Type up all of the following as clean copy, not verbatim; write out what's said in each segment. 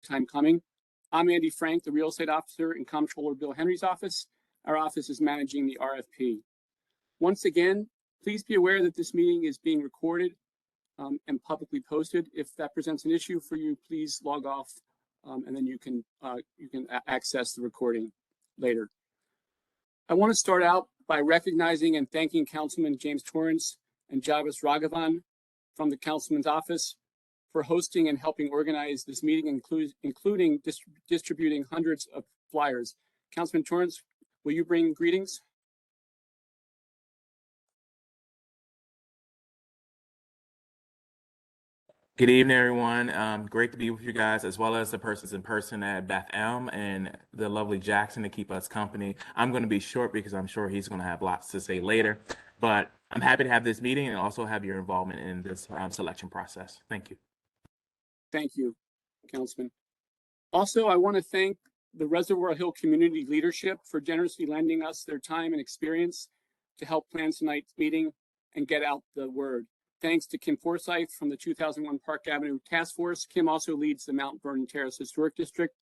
time coming. I'm Andy Frank, the real estate officer in Comptroller Bill Henry's office. Our office is managing the RFP. Once again, please be aware that this meeting is being recorded and publicly posted. If that presents an issue for you, please log off and then you can access the recording later. I want to start out by recognizing and thanking Councilman James Torrence and Javis Raghavan from the Councilman's office for hosting and helping organize this meeting, including distributing hundreds of flyers. Councilman Torrence, will you bring greetings? Good evening, everyone. Great to be with you guys, as well as the persons in person at Beth Elm and the lovely Jackson to keep us company. I'm going to be short because I'm sure he's going to have lots to say later, but I'm happy to have this meeting and also have your involvement in this selection process. Thank you. Thank you, Councilman. Also, I want to thank the Reservoir Hill community leadership for generously lending us their time and experience to help plan tonight's meeting and get out the word. Thanks to Kim Forsyth from the 2001 Park Avenue Task Force. Kim also leads the Mount Vernon Terrace Historic District,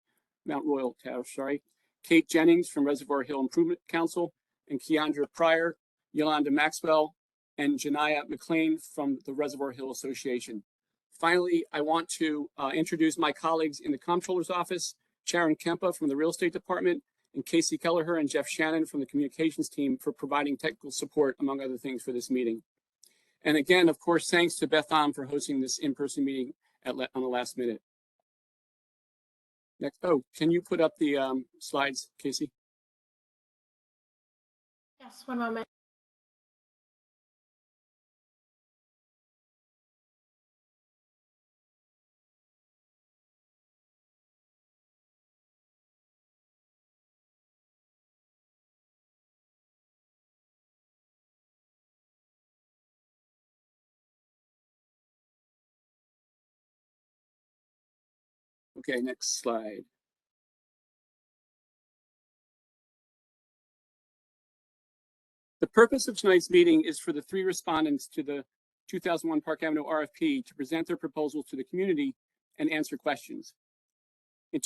Mount Royal Terrace, sorry. Kate Jennings from Reservoir Hill Improvement Council, and Keandra Pryor, Yolanda Maxwell, and Janiyah McLean from the Reservoir Hill Association. Finally, I want to introduce my colleagues in the Comptroller's office, Sharon Kempa from the Real Estate Department, and Casey Kelleher and Jeff Shannon from the Communications team for providing technical support, among other things, for this meeting. And again, of course, thanks to Beth Am for hosting this in-person meeting on the last minute. Next, oh, can you put up the slides, Casey? Yes, one moment. Okay, next slide. The purpose of tonight's meeting is for the 3 respondents to the 2001 Park Avenue RFP to present their proposals to the community and answer questions. In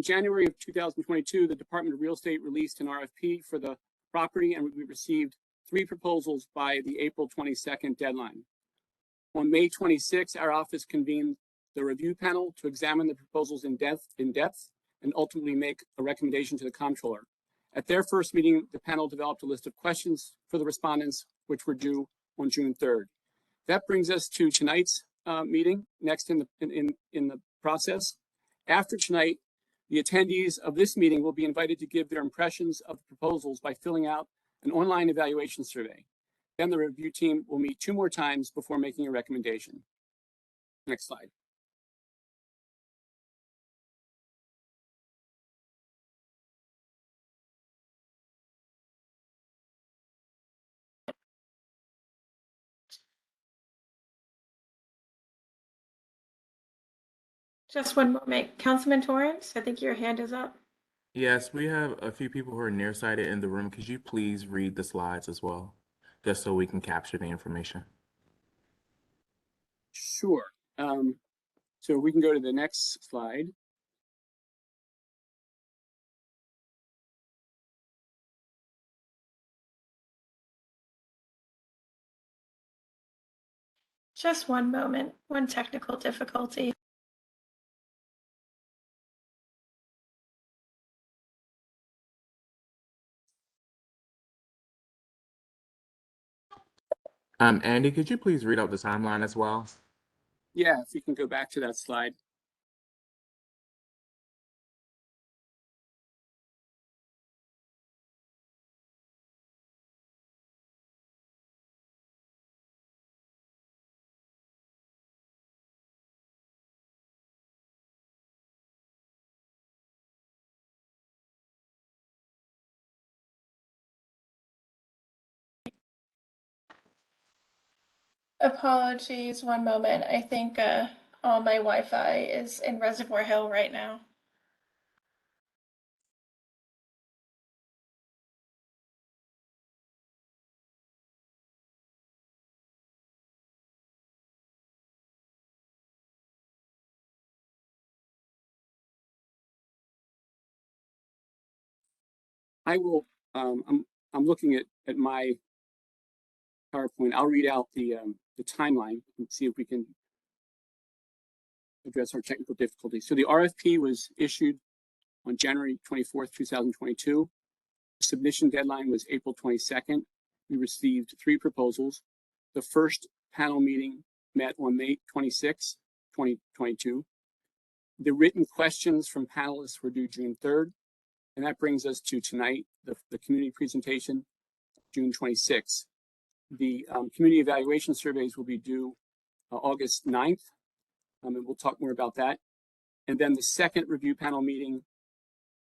January of 2022, the Department of Real Estate released an RFP for the property, and we received 3 proposals by the April 22nd deadline. On May 26, our office convened the review panel to examine the proposals in depth and ultimately make a recommendation to the comptroller. At their first meeting, the panel developed a list of questions for the respondents, which were due on June 3rd. That brings us to tonight's meeting, next in the process. After tonight, the attendees of this meeting will be invited to give their impressions of the proposals by filling out an online evaluation survey. Then the review team will meet 2 more times before making a recommendation. Next slide. Just one moment. Councilman Torrance, I think your hand is up. Yes, we have a few people who are nearsighted in the room. Could you please read the slides as well, just so we can capture the information? Sure. So we can go to the next slide. Just one moment. One technical difficulty. Andy, could you please read out the timeline as well? Yeah, if you can go back to that slide. Apologies, one moment. I think all my Wi-Fi is in Reservoir Hill right now. I will, I'm looking at my PowerPoint. I'll read out the timeline and see if we can address our technical difficulties. So the RFP was issued on January 24th, 2022. Submission deadline was April 22nd. We received 3 proposals. The first panel meeting met on May 26, 2022. The written questions from panelists were due June 3rd. And that brings us to tonight, the community presentation, June 26th. The community evaluation surveys will be due August 9th. And we'll talk more about that. And then the second review panel meeting,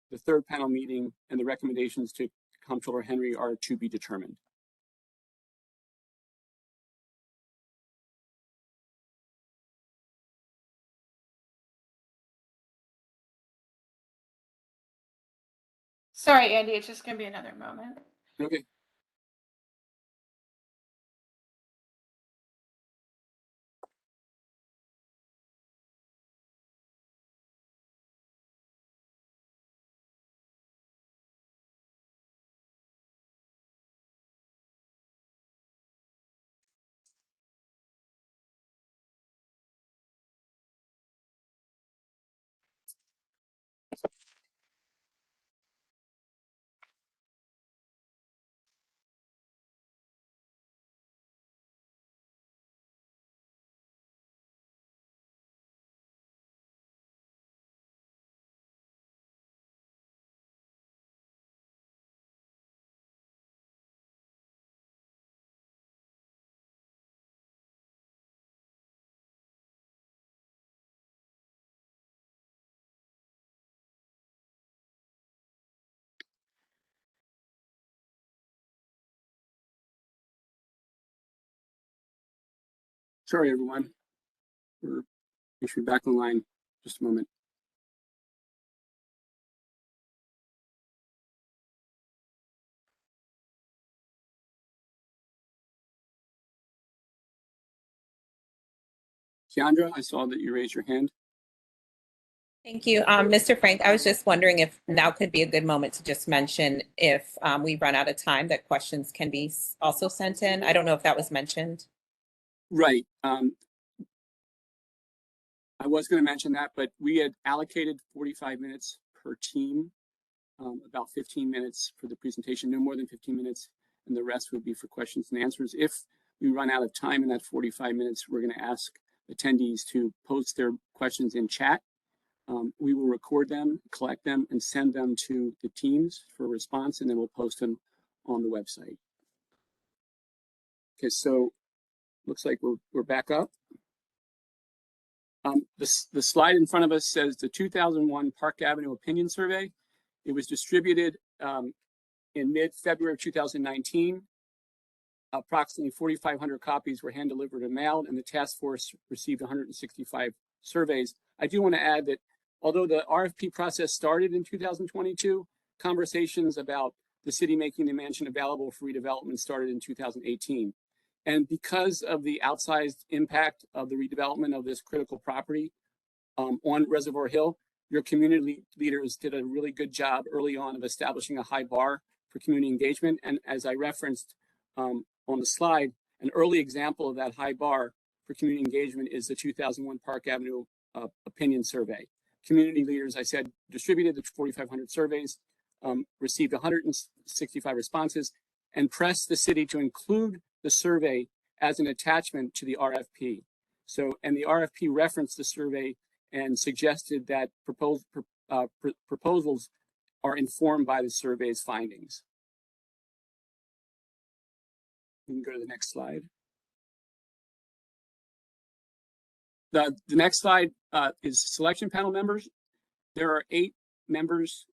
the third panel meeting, and the recommendations to Comptroller Henry are to be determined. Sorry, Andy, it's just gonna be another moment. Okay. Sorry, everyone. We should be back online just a moment. Keandra, I saw that you raised your hand. Thank you. Mr. Frank, I was just wondering if now could be a good moment to just mention if we run out of time that questions can be also sent in. I don't know if that was mentioned. Right. I was going to mention that, but we had allocated 45 minutes per team, about 15 minutes for the presentation, no more than 15 minutes, and the rest would be for questions and answers. If we run out of time in that 45 minutes, we're going to ask attendees to post their questions in chat. We will record them, collect them, and send them to the teams for response, and then we'll post them on the website. Okay, so looks like we're back up. The slide in front of us says the 2001 Park Avenue Opinion Survey. It was distributed in mid-February of 2019. Approximately 4,500 copies were hand-delivered and mailed, and the task force received 165 surveys. I do want to add that although the RFP process started in 2022, conversations about the city making the mansion available for redevelopment started in 2018. And because of the outsized impact of the redevelopment of this critical property on Reservoir Hill, your community leaders did a really good job early on of establishing a high bar for community engagement. And as I referenced on the slide, an early example of that high bar for community engagement is the 2001 Park Avenue Opinion Survey. Community leaders, I said, distributed the 4,500 surveys, received 165 responses, and pressed the city to include the survey as an attachment to the RFP. So, and the RFP referenced the survey and suggested that proposals are informed by the survey's findings. We can go to the next slide. The next slide is selection panel members. There are 8 members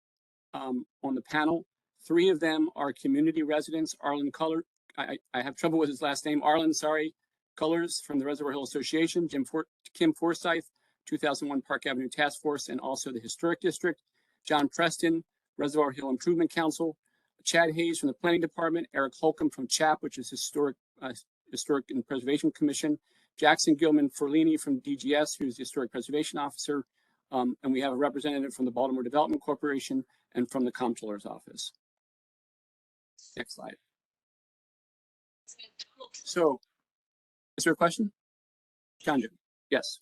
on the panel. 3 of them are community residents. Arlen Color, I have trouble with his last name. Arlen, sorry, Colors from the Reservoir Hill Association. Kim Forsyth, 2001 Park Avenue Task Force, and also the Historic District. John Preston, Reservoir Hill Improvement Council. Chad Hayes from the Planning Department. Eric Holcomb from CHAP, which is Historic and Preservation Commission. Jackson Gilman Forlini from DGS, who's the Historic Preservation Officer. And we have a representative from the Baltimore Development Corporation and from the Comptroller's Office. Next slide. So, is there a question? Chandra, yes.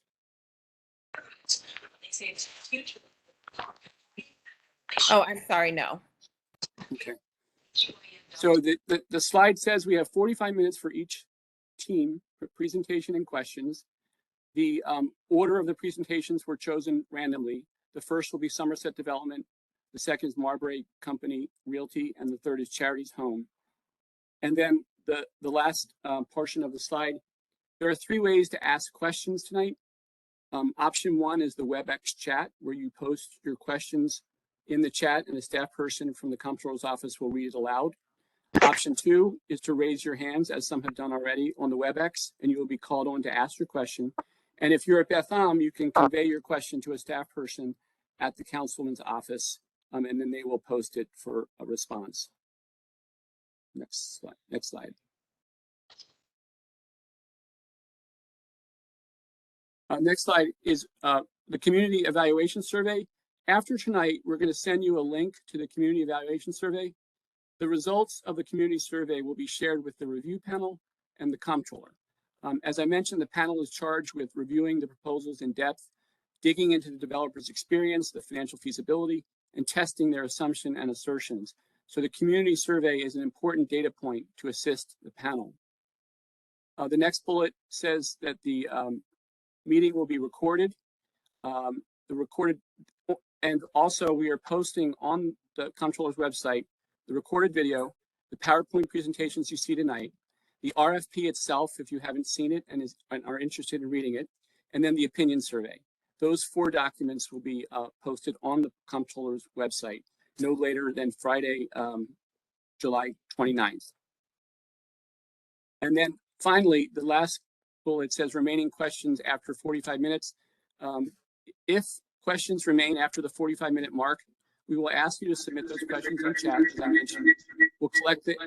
Oh, I'm sorry, no. Okay. So the slide says we have 45 minutes for each team for presentation and questions. The order of the presentations were chosen randomly. The first will be Somerset Development, the second is Marbury Company Realty, and the third is Charities Home. And then the last portion of the slide, there are 3 ways to ask questions tonight. Option 1 is the WebEx chat, where you post your questions in the chat and a staff person from the comptroller's office will read it aloud. Option 2 is to raise your hands, as some have done already, on the WebEx, and you will be called on to ask your question. And if you're at Beth Am, you can convey your question to a staff person at the councilman's office, and then they will post it for a response. Next slide. Next slide. Next slide is the community evaluation survey. After tonight, we're going to send you a link to the community evaluation survey. The results of the community survey will be shared with the review panel and the comptroller. As I mentioned, the panel is charged with reviewing the proposals in depth, digging into the developer's experience, the financial feasibility, and testing their assumption and assertions. So the community survey is an important data point to assist the panel. The next bullet says that the meeting will be recorded. And also we are posting on the comptroller's website the recorded video, the PowerPoint presentations you see tonight, the RFP itself, if you haven't seen it and are interested in reading it, and then the opinion survey. Those 4 documents will be posted on the comptroller's website no later than Friday, July 29th. And then finally, the last bullet says remaining questions after 45 minutes. If questions remain after the 45-minute mark, we will ask you to submit those questions in chat, as I mentioned. We'll collect the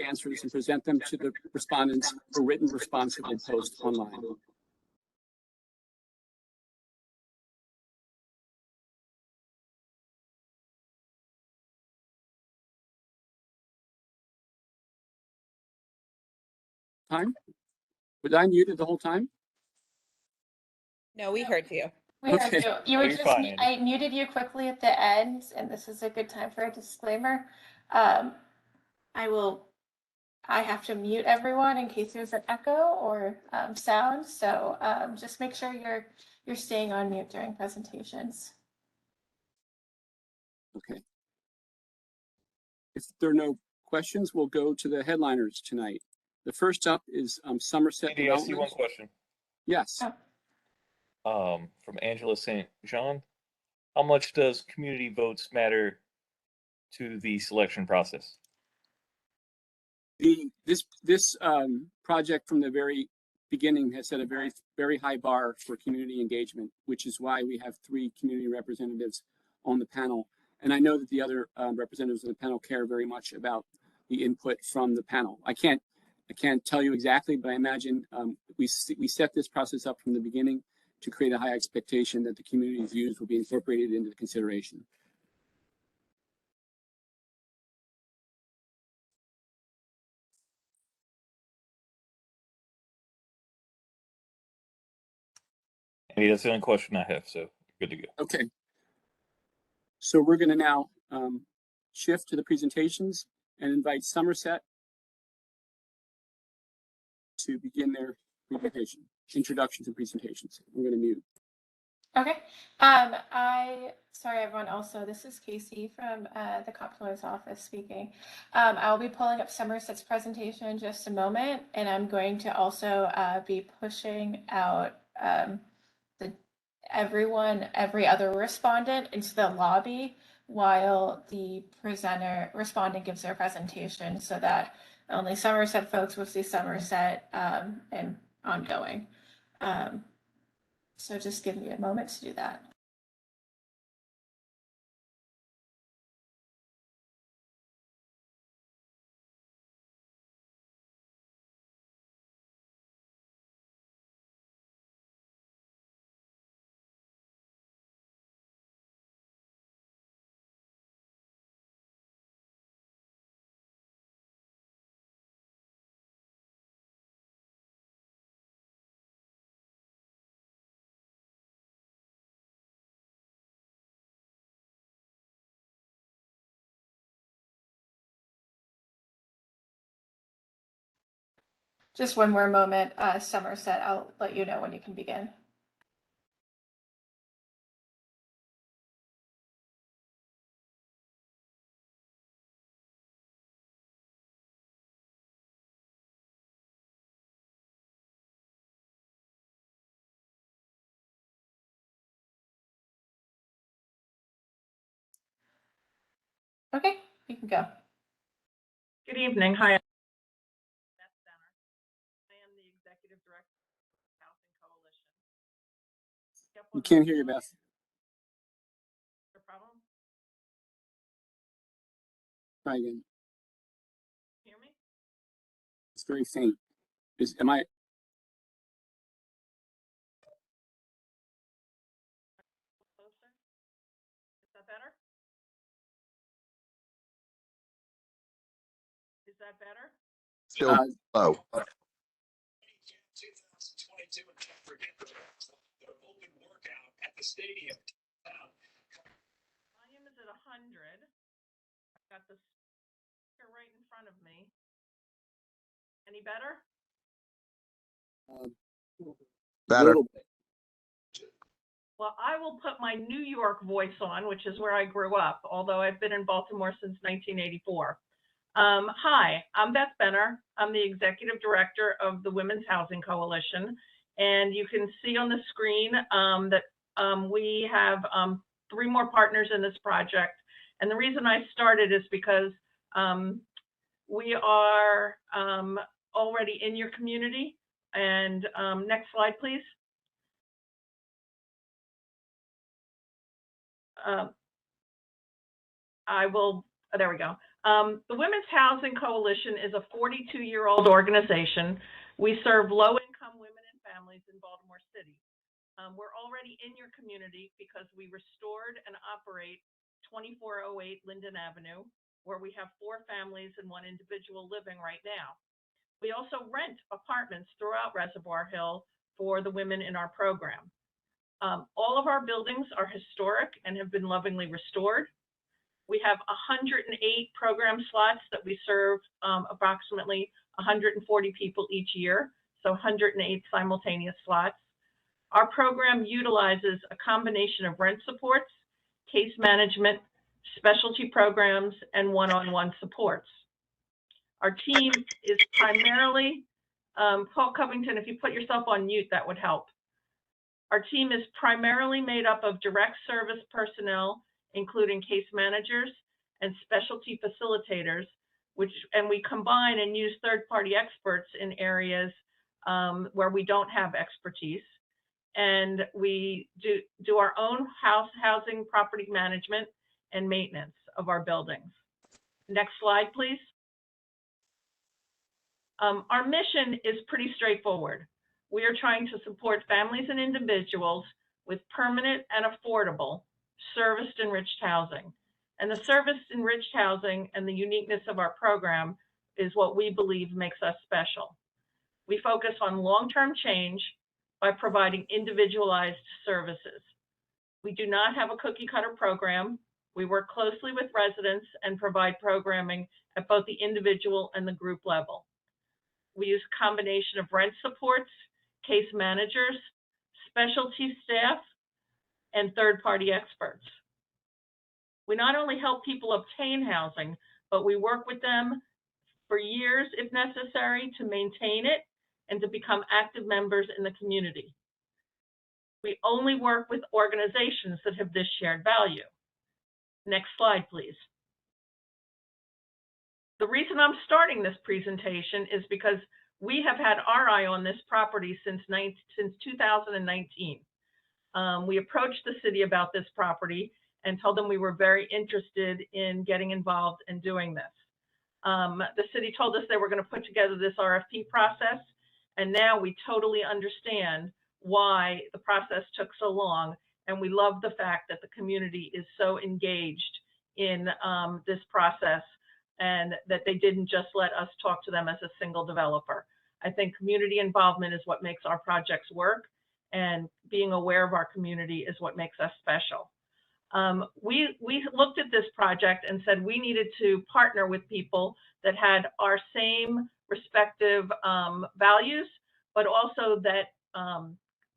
answers and present them to the respondents for written response that we'll post online. Time? Was I muted the whole time? No, we heard you. We heard Okay. you. You were You're just, fine, Andy. I muted you quickly at the end, and this is a good time for a disclaimer. I have to mute everyone in case there's an echo or sound. So just make sure you're staying on mute during presentations. Okay. If there are no questions, we'll go to the headliners tonight. The first up is Somerset Andy, I see Development. one question. Yes. From Angela St. Jean. How much does community votes matter to the selection process? This project from the very beginning has set a very high bar for community engagement, which is why we have 3 community representatives on the panel. And I know that the other representatives of the panel care very much about the input from the panel. I can't tell you exactly, but I imagine we set this process up from the beginning to create a high expectation that the community's views will be incorporated into the consideration. Andy, that's the only question I have, so good to go. Okay. So we're going to now shift to the presentations and invite Somerset to begin their presentation, introductions and presentations. We're going to mute. Okay. Sorry everyone, also, this is Casey from the comptroller's office speaking. I'll be pulling up Somerset's presentation in just a moment, and I'm going to also be pushing out every other respondent into the lobby while the respondent gives their presentation, so that only Somerset folks will see Somerset and ongoing. So just give me a moment to do that. Just one more moment, Somerset, I'll let you know when you can begin. Okay, you can go. Good evening. Hi. Beth Benner. I am the Executive Director of the Housing Coalition. We can't hear you, Beth. No problem. Try again. Hear me? It's very faint. Am I? Closer? Is that better? Is that better? Still low. Volume is at 100. I've got the speaker right in front of me. Any better? Better. Little bit. Well, I will put my New York voice on, which is where I grew up, although I've been in Baltimore since 1984. Hi, I'm Beth Benner. I'm the Executive Director of the Women's Housing Coalition. And you can see on the screen that we have 3 more partners in this project. And the reason I started is because we are already in your community. And next slide, please. There we go. The Women's Housing Coalition is a 42-year-old organization. We serve low-income women and families in Baltimore City. We're already in your community because we restored and operate 2408 Linden Avenue, where we have 4 families and 1 individual living right now. We also rent apartments throughout Reservoir Hill for the women in our program. All of our buildings are historic and have been lovingly restored. We have 108 program slots that we serve approximately 140 people each year, so 108 simultaneous slots. Our program utilizes a combination of rent supports, case management, specialty programs, and one-on-one supports. Our team is primarily, Paul Covington, if you put yourself on mute, that would help. Our team is primarily made up of direct service personnel, including case managers and specialty facilitators, and we combine and use third-party experts in areas where we don't have expertise. And we do our own housing property management and maintenance of our buildings. Next slide, please. Our mission is pretty straightforward. We are trying to support families and individuals with permanent and affordable serviced enriched housing. And the serviced enriched housing and the uniqueness of our program is what we believe makes us special. We focus on long-term change by providing individualized services. We do not have a cookie cutter program. We work closely with residents and provide programming at both the individual and the group level. We use a combination of rent supports, case managers, specialty staff, and third-party experts. We not only help people obtain housing, but we work with them for years, if necessary, to maintain it and to become active members in the community. We only work with organizations that have this shared value. Next slide, please. The reason I'm starting this presentation is because we have had our eye on this property since 2019. We approached the city about this property and told them we were very interested in getting involved and doing this. The city told us they were going to put together this RFP process, and now we totally understand why the process took so long, and we love the fact that the community is so engaged in this process and that they didn't just let us talk to them as a single developer. I think community involvement is what makes our projects work, and being aware of our community is what makes us special. We looked at this project and said we needed to partner with people that had our same respective values, but also that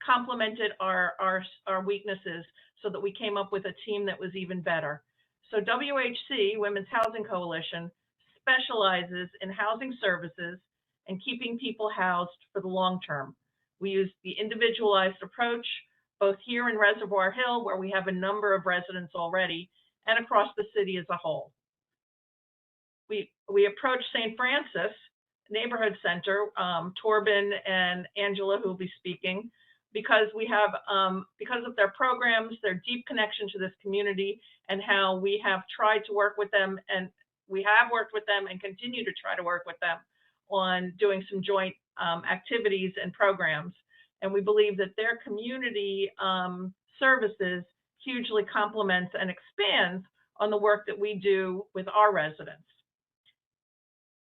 complemented our weaknesses so that we came up with a team that was even better. So WHC, Women's Housing Coalition, specializes in housing services and keeping people housed for the long term. We use the individualized approach, both here in Reservoir Hill, where we have a number of residents already, and across the city as a whole. We approach St. Francis Neighborhood Center, Torben and Angela, who will be speaking, because we have, because of their programs, their deep connection to this community, and how we have tried to work with them, and we have worked with them and continue to try to work with them on doing some joint activities and programs. And we believe that their community services hugely complements and expands on the work that we do with our residents.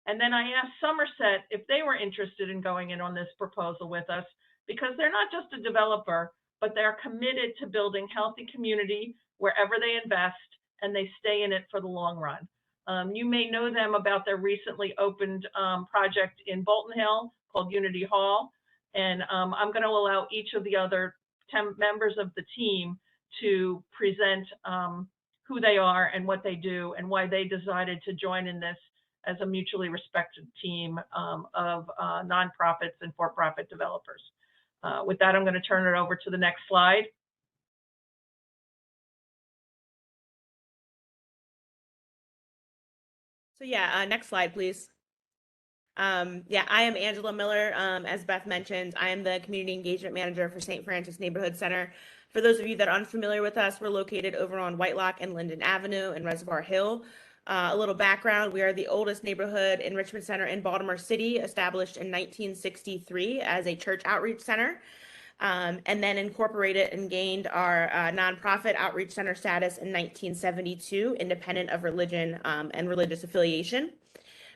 And then I asked Somerset if they were interested in going in on this proposal with us, because they're not just a developer, but they're committed to building healthy community wherever they invest, and they stay in it for the long run. You may know them about their recently opened project in Bolton Hill called Unity Hall. And I'm going to allow each of the other 10 members of the team to present who they are and what they do and why they decided to join in this as a mutually respected team of nonprofits and for-profit developers. With that, I'm going to turn it over to the next slide. So yeah, next slide, please. Yeah, I am Angela Miller. As Beth mentioned, I am the Community Engagement Manager for St. Francis Neighborhood Center. For those of you that are unfamiliar with us, we're located over on Whitelock and Linden Avenue in Reservoir Hill. A little background, we are the oldest neighborhood enrichment center in Baltimore City, established in 1963 as a church outreach center, and then incorporated and gained our nonprofit outreach center status in 1972, independent of religion and religious affiliation.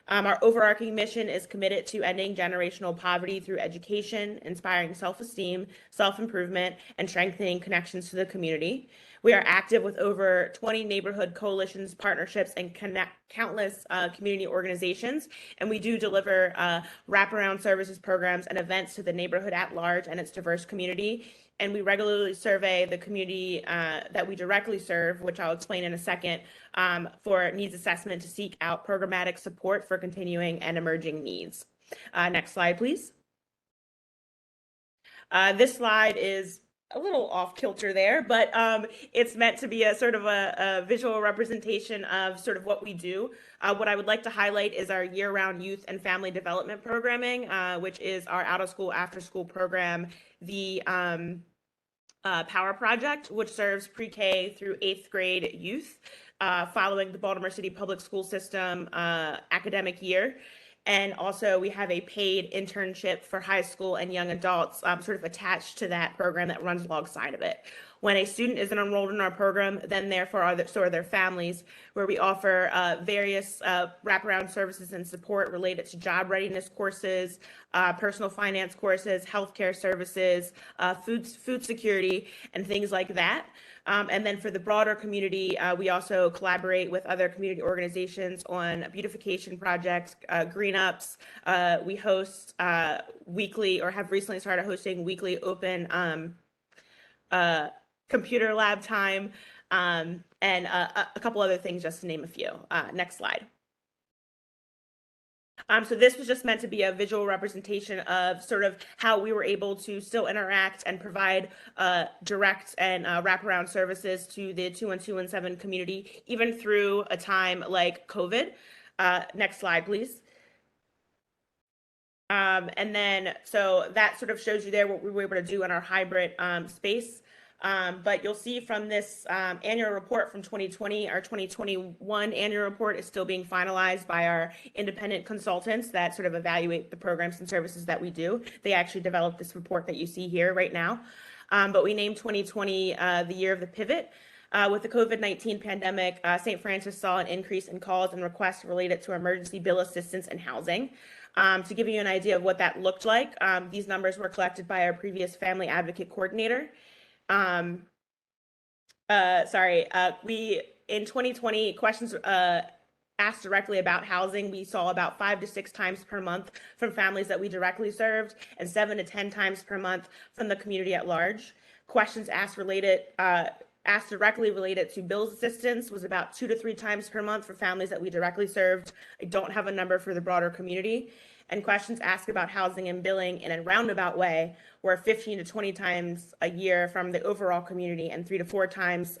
Our overarching mission is committed to ending generational poverty through education, inspiring self-esteem, self-improvement, and strengthening connections to the community. We are active with over 20 neighborhood coalitions, partnerships, and countless community organizations. And we do deliver wraparound services, programs, and events to the neighborhood at large and its diverse community. And we regularly survey the community that we directly serve, which I'll explain in a second, for needs assessment to seek out programmatic support for continuing and emerging needs. Next slide, please. This slide is a little off kilter there, but it's meant to be a sort of a visual representation of sort of what we do. What I would like to highlight is our year-round youth and family development programming, which is our out-of-school, after-school program, the Power Project, which serves pre-K through 8th grade youth following the Baltimore City public school system academic year. And also we have a paid internship for high school and young adults sort of attached to that program that runs alongside of it. When a student isn't enrolled in our program, then therefore so are their families, where we offer various wraparound services and support related to job readiness courses, personal finance courses, healthcare services, food security, and things like that. And then for the broader community, we also collaborate with other community organizations on beautification projects, green ups. We host weekly, or have recently started hosting weekly open computer lab time, and a couple other things, just to name a few. Next slide. So this was just meant to be a visual representation of sort of how we were able to still interact and provide direct and wraparound services to the 21217 community, even through a time like COVID. Next slide, please. And then, so that sort of shows you there what we were able to do in our hybrid space. But you'll see from this annual report from 2020, our 2021 annual report is still being finalized by our independent consultants that sort of evaluate the programs and services that we do. They actually developed this report that you see here right now. But we named 2020 the year of the pivot. With the COVID-19 pandemic, St. Francis saw an increase in calls and requests related to emergency bill assistance and housing. To give you an idea of what that looked like, these numbers were collected by our previous family advocate coordinator. We in 2020 questions asked directly about housing, we saw about 5 to 6 times per month from families that we directly served and 7 to 10 times per month from the community at large. Questions asked directly related to bills assistance was about 2 to 3 times per month for families that we directly served. I don't have a number for the broader community. And questions asked about housing and billing in a roundabout way were 15 to 20 times a year from the overall community and 3 to 4 times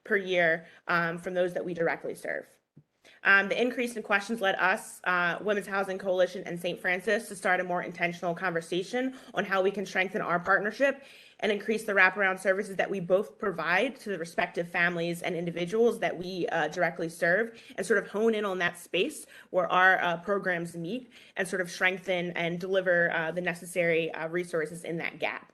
per year from those that we directly serve. The increase in questions led us, Women's Housing Coalition and St. Francis, to start a more intentional conversation on how we can strengthen our partnership and increase the wraparound services that we both provide to the respective families and individuals that we directly serve, and sort of hone in on that space where our programs meet and sort of strengthen and deliver the necessary resources in that gap.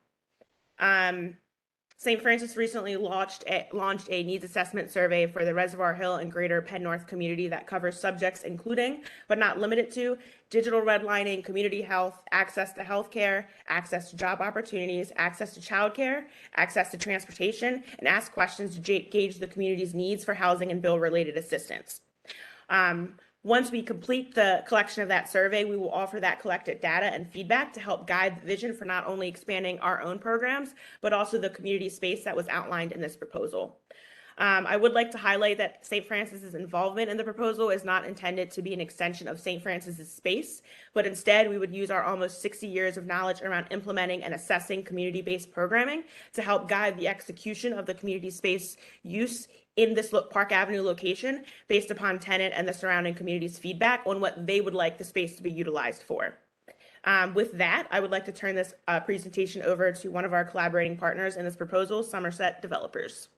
St. Francis recently launched a needs assessment survey for the Reservoir Hill and Greater Penn North community that covers subjects including, but not limited to, digital redlining, community health, access to healthcare, access to job opportunities, access to childcare, access to transportation, and ask questions to gauge the community's needs for housing and bill-related assistance. Once we complete the collection of that survey, we will offer that collected data and feedback to help guide the vision for not only expanding our own programs, but also the community space that was outlined in this proposal. I would like to highlight that St. Francis's involvement in the proposal is not intended to be an extension of St. Francis's space, but instead we would use our almost 60 years of knowledge around implementing and assessing community-based programming to help guide the execution of the community space use in this Park Avenue location based upon tenant and the surrounding community's feedback on what they would like the space to be utilized for. With that, I would like to turn this presentation over to one of our collaborating partners in this proposal, Somerset Developers.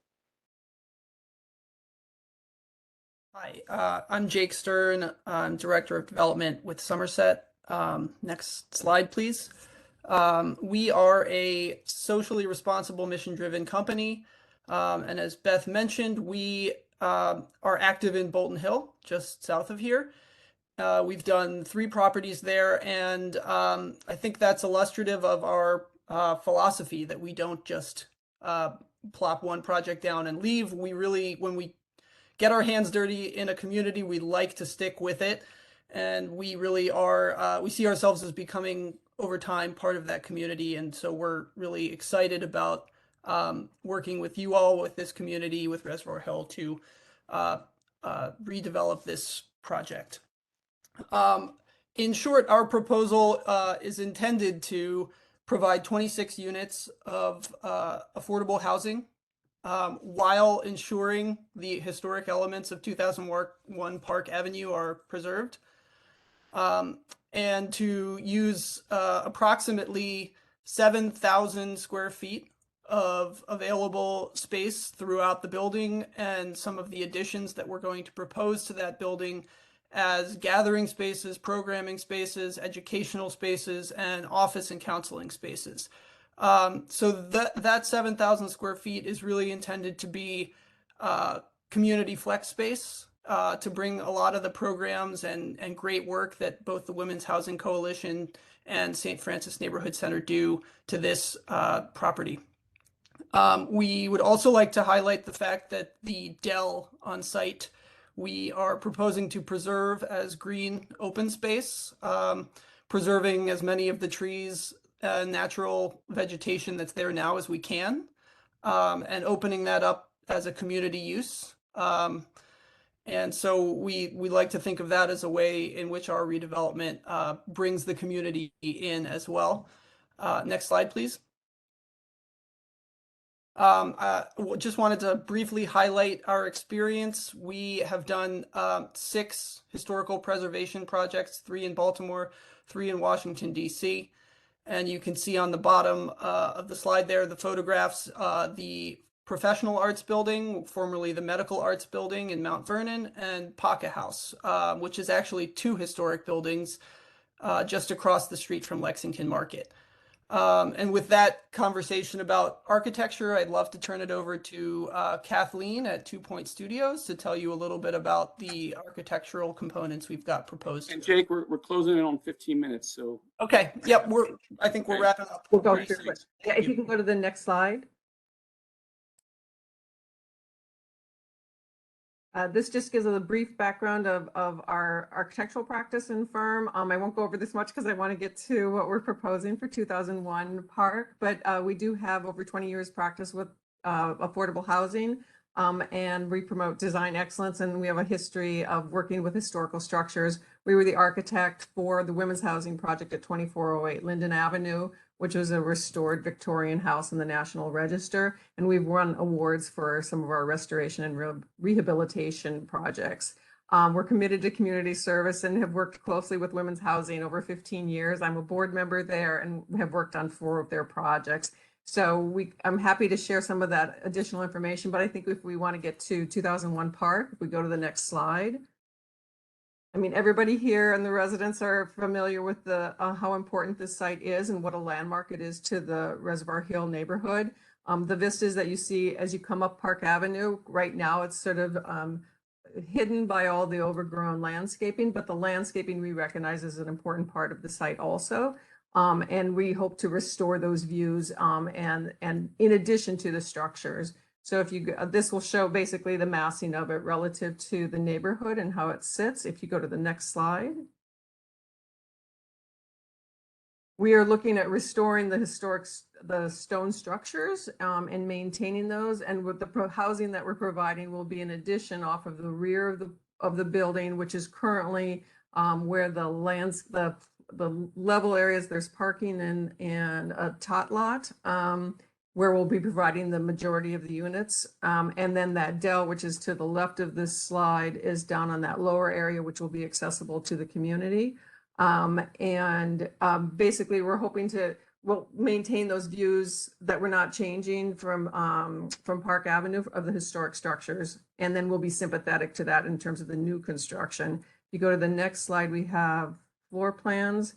Hi, I'm Jake Stern. I'm Director of Development with Somerset. Next slide, please. We are a socially responsible, mission-driven company. And as Beth mentioned, we are active in Bolton Hill, just south of here. We've done 3 properties there, and I think that's illustrative of our philosophy that we don't just plop one project down and leave. We really, when we get our hands dirty in a community, we like to stick with it. And we really are, we see ourselves as becoming over time part of that community. And so we're really excited about working with you all, with this community, with Reservoir Hill to redevelop this project. In short, our proposal is intended to provide 26 units of affordable housing while ensuring the historic elements of 2001 Park Avenue are preserved, and to use approximately 7,000 square feet of available space throughout the building, and some of the additions that we're going to propose to that building as gathering spaces, programming spaces, educational spaces, and office and counseling spaces. So that 7,000 square feet is really intended to be community flex space to bring a lot of the programs and great work that both the Women's Housing Coalition and St. Francis Neighborhood Center do to this property. We would also like to highlight the fact that the dell on site we are proposing to preserve as green open space, preserving as many of the trees, natural vegetation that's there now as we can, and opening that up as a community use. And so we like to think of that as a way in which our redevelopment brings the community in as well. Next slide, please. Just wanted to briefly highlight our experience. We have done 6 historical preservation projects, 3 in Baltimore, 3 in Washington, D.C. And you can see on the bottom of the slide there, the photographs, the Professional Arts Building, formerly the Medical Arts Building in Mount Vernon, and Pocket House, which is actually 2 historic buildings just across the street from Lexington Market. And with that conversation about architecture, I'd love to turn it over to Kathleen at 2 Point Studios to tell you a little bit about the architectural components we've got proposed. And Jake, we're closing in on 15 minutes, so. Okay, yep, I think we're wrapping up. We'll go Great, through thanks. it. Yeah, if you can go to the next slide. This just gives a brief background of our architectural practice and firm. I won't go over this much because I want to get to what we're proposing for 2001 Park, but we do have over 20 years practice with affordable housing, and we promote design excellence, and we have a history of working with historical structures. We were the architect for the women's housing project at 2408 Linden Avenue, which was a restored Victorian house in the National Register. And we've won awards for some of our restoration and rehabilitation projects. We're committed to community service and have worked closely with women's housing over 15 years. I'm a board member there and have worked on 4 of their projects. So I'm happy to share some of that additional information, but I think if we want to get to 2001 Park, if we go to the next slide. I mean, everybody here and the residents are familiar with the how important this site is and what a landmark it is to the Reservoir Hill neighborhood. The vistas that you see as you come up Park Avenue, right now it's sort of hidden by all the overgrown landscaping, but the landscaping we recognize as an important part of the site also. And we hope to restore those views and in addition to the structures. So if you, this will show basically the massing of it relative to the neighborhood and how it sits. If you go to the next slide. We are looking at restoring the stone structures and maintaining those. And with the housing that we're providing will be an addition off of the rear of the building, which is currently where the level areas, there's parking and a tot lot. Where we'll be providing the majority of the units. And then that dell, which is to the left of this slide, is down on that lower area, which will be accessible to the community. Basically, we're hoping to maintain those views that we're not changing from Park Avenue of the historic structures. And then we'll be sympathetic to that in terms of the new construction. If you go to the next slide, we have floor plans.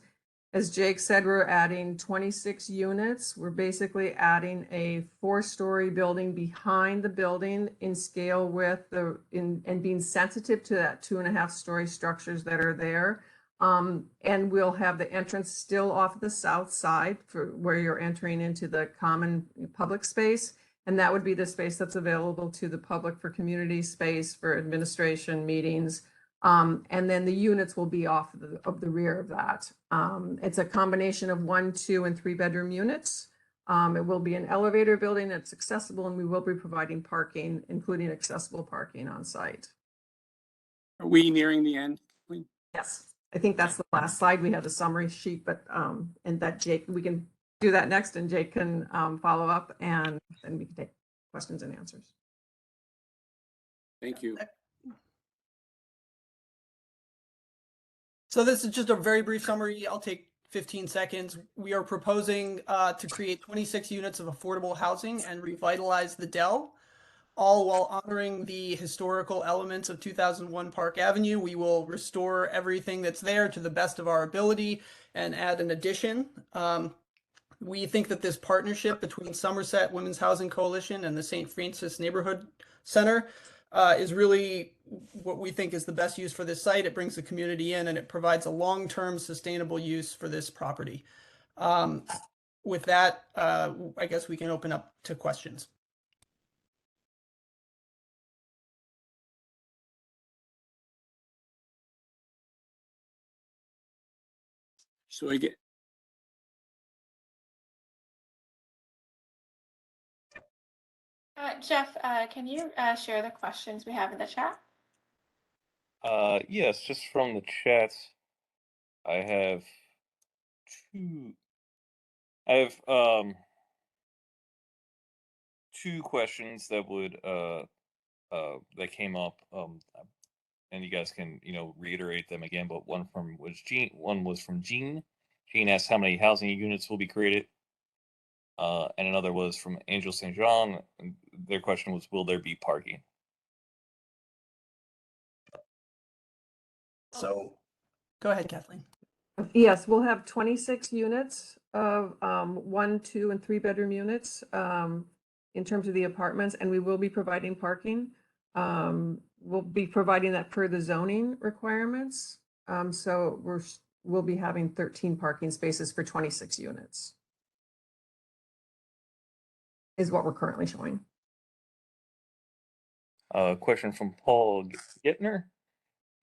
As Jake said, we're adding 26 units. We're basically adding a 4-story building behind the building in scale with and being sensitive to that 2.5-story structures that are there. And we'll have the entrance still off the south side for where you're entering into the common public space. And that would be the space that's available to the public for community space, for administration, meetings. And then the units will be off of the rear of that. It's a combination of 1, 2, and 3-bedroom units. It will be an elevator building that's accessible, and we will be providing parking, including accessible parking on site. Are we nearing the end? Yes, I think that's the last slide. We have the summary sheet, but and that Jake, we can do that next, and Jake can follow up, and then we can take questions and answers. Thank you. So this is just a very brief summary. I'll take 15 seconds. We are proposing to create 26 units of affordable housing and revitalize the Dell, all while honoring the historical elements of 2001 Park Avenue. We will restore everything that's there to the best of our ability and add an addition. We think that this partnership between Somerset Women's Housing Coalition and the St. Francis Neighborhood Center is really what we think is the best use for this site. It brings the community in and it provides a long-term sustainable use for this property. With that, I guess we can open up to questions. So I get. Jeff, can you share the questions we have in the chat? Yes, just from the chat, I have two questions that would that came up, and you guys can reiterate them again. But one was from Jean. Jean asked how many housing units will be created, and another was from Angel St. John. Their question was, will there be parking? So go ahead, Kathleen. Yes, we'll have 26 units of 1, 2, and 3-bedroom units in terms of the apartments, and we will be providing parking. We'll be providing that per the zoning requirements. So we'll be having 13 parking spaces for 26 units is what we're currently showing. Question from Paul Gittner.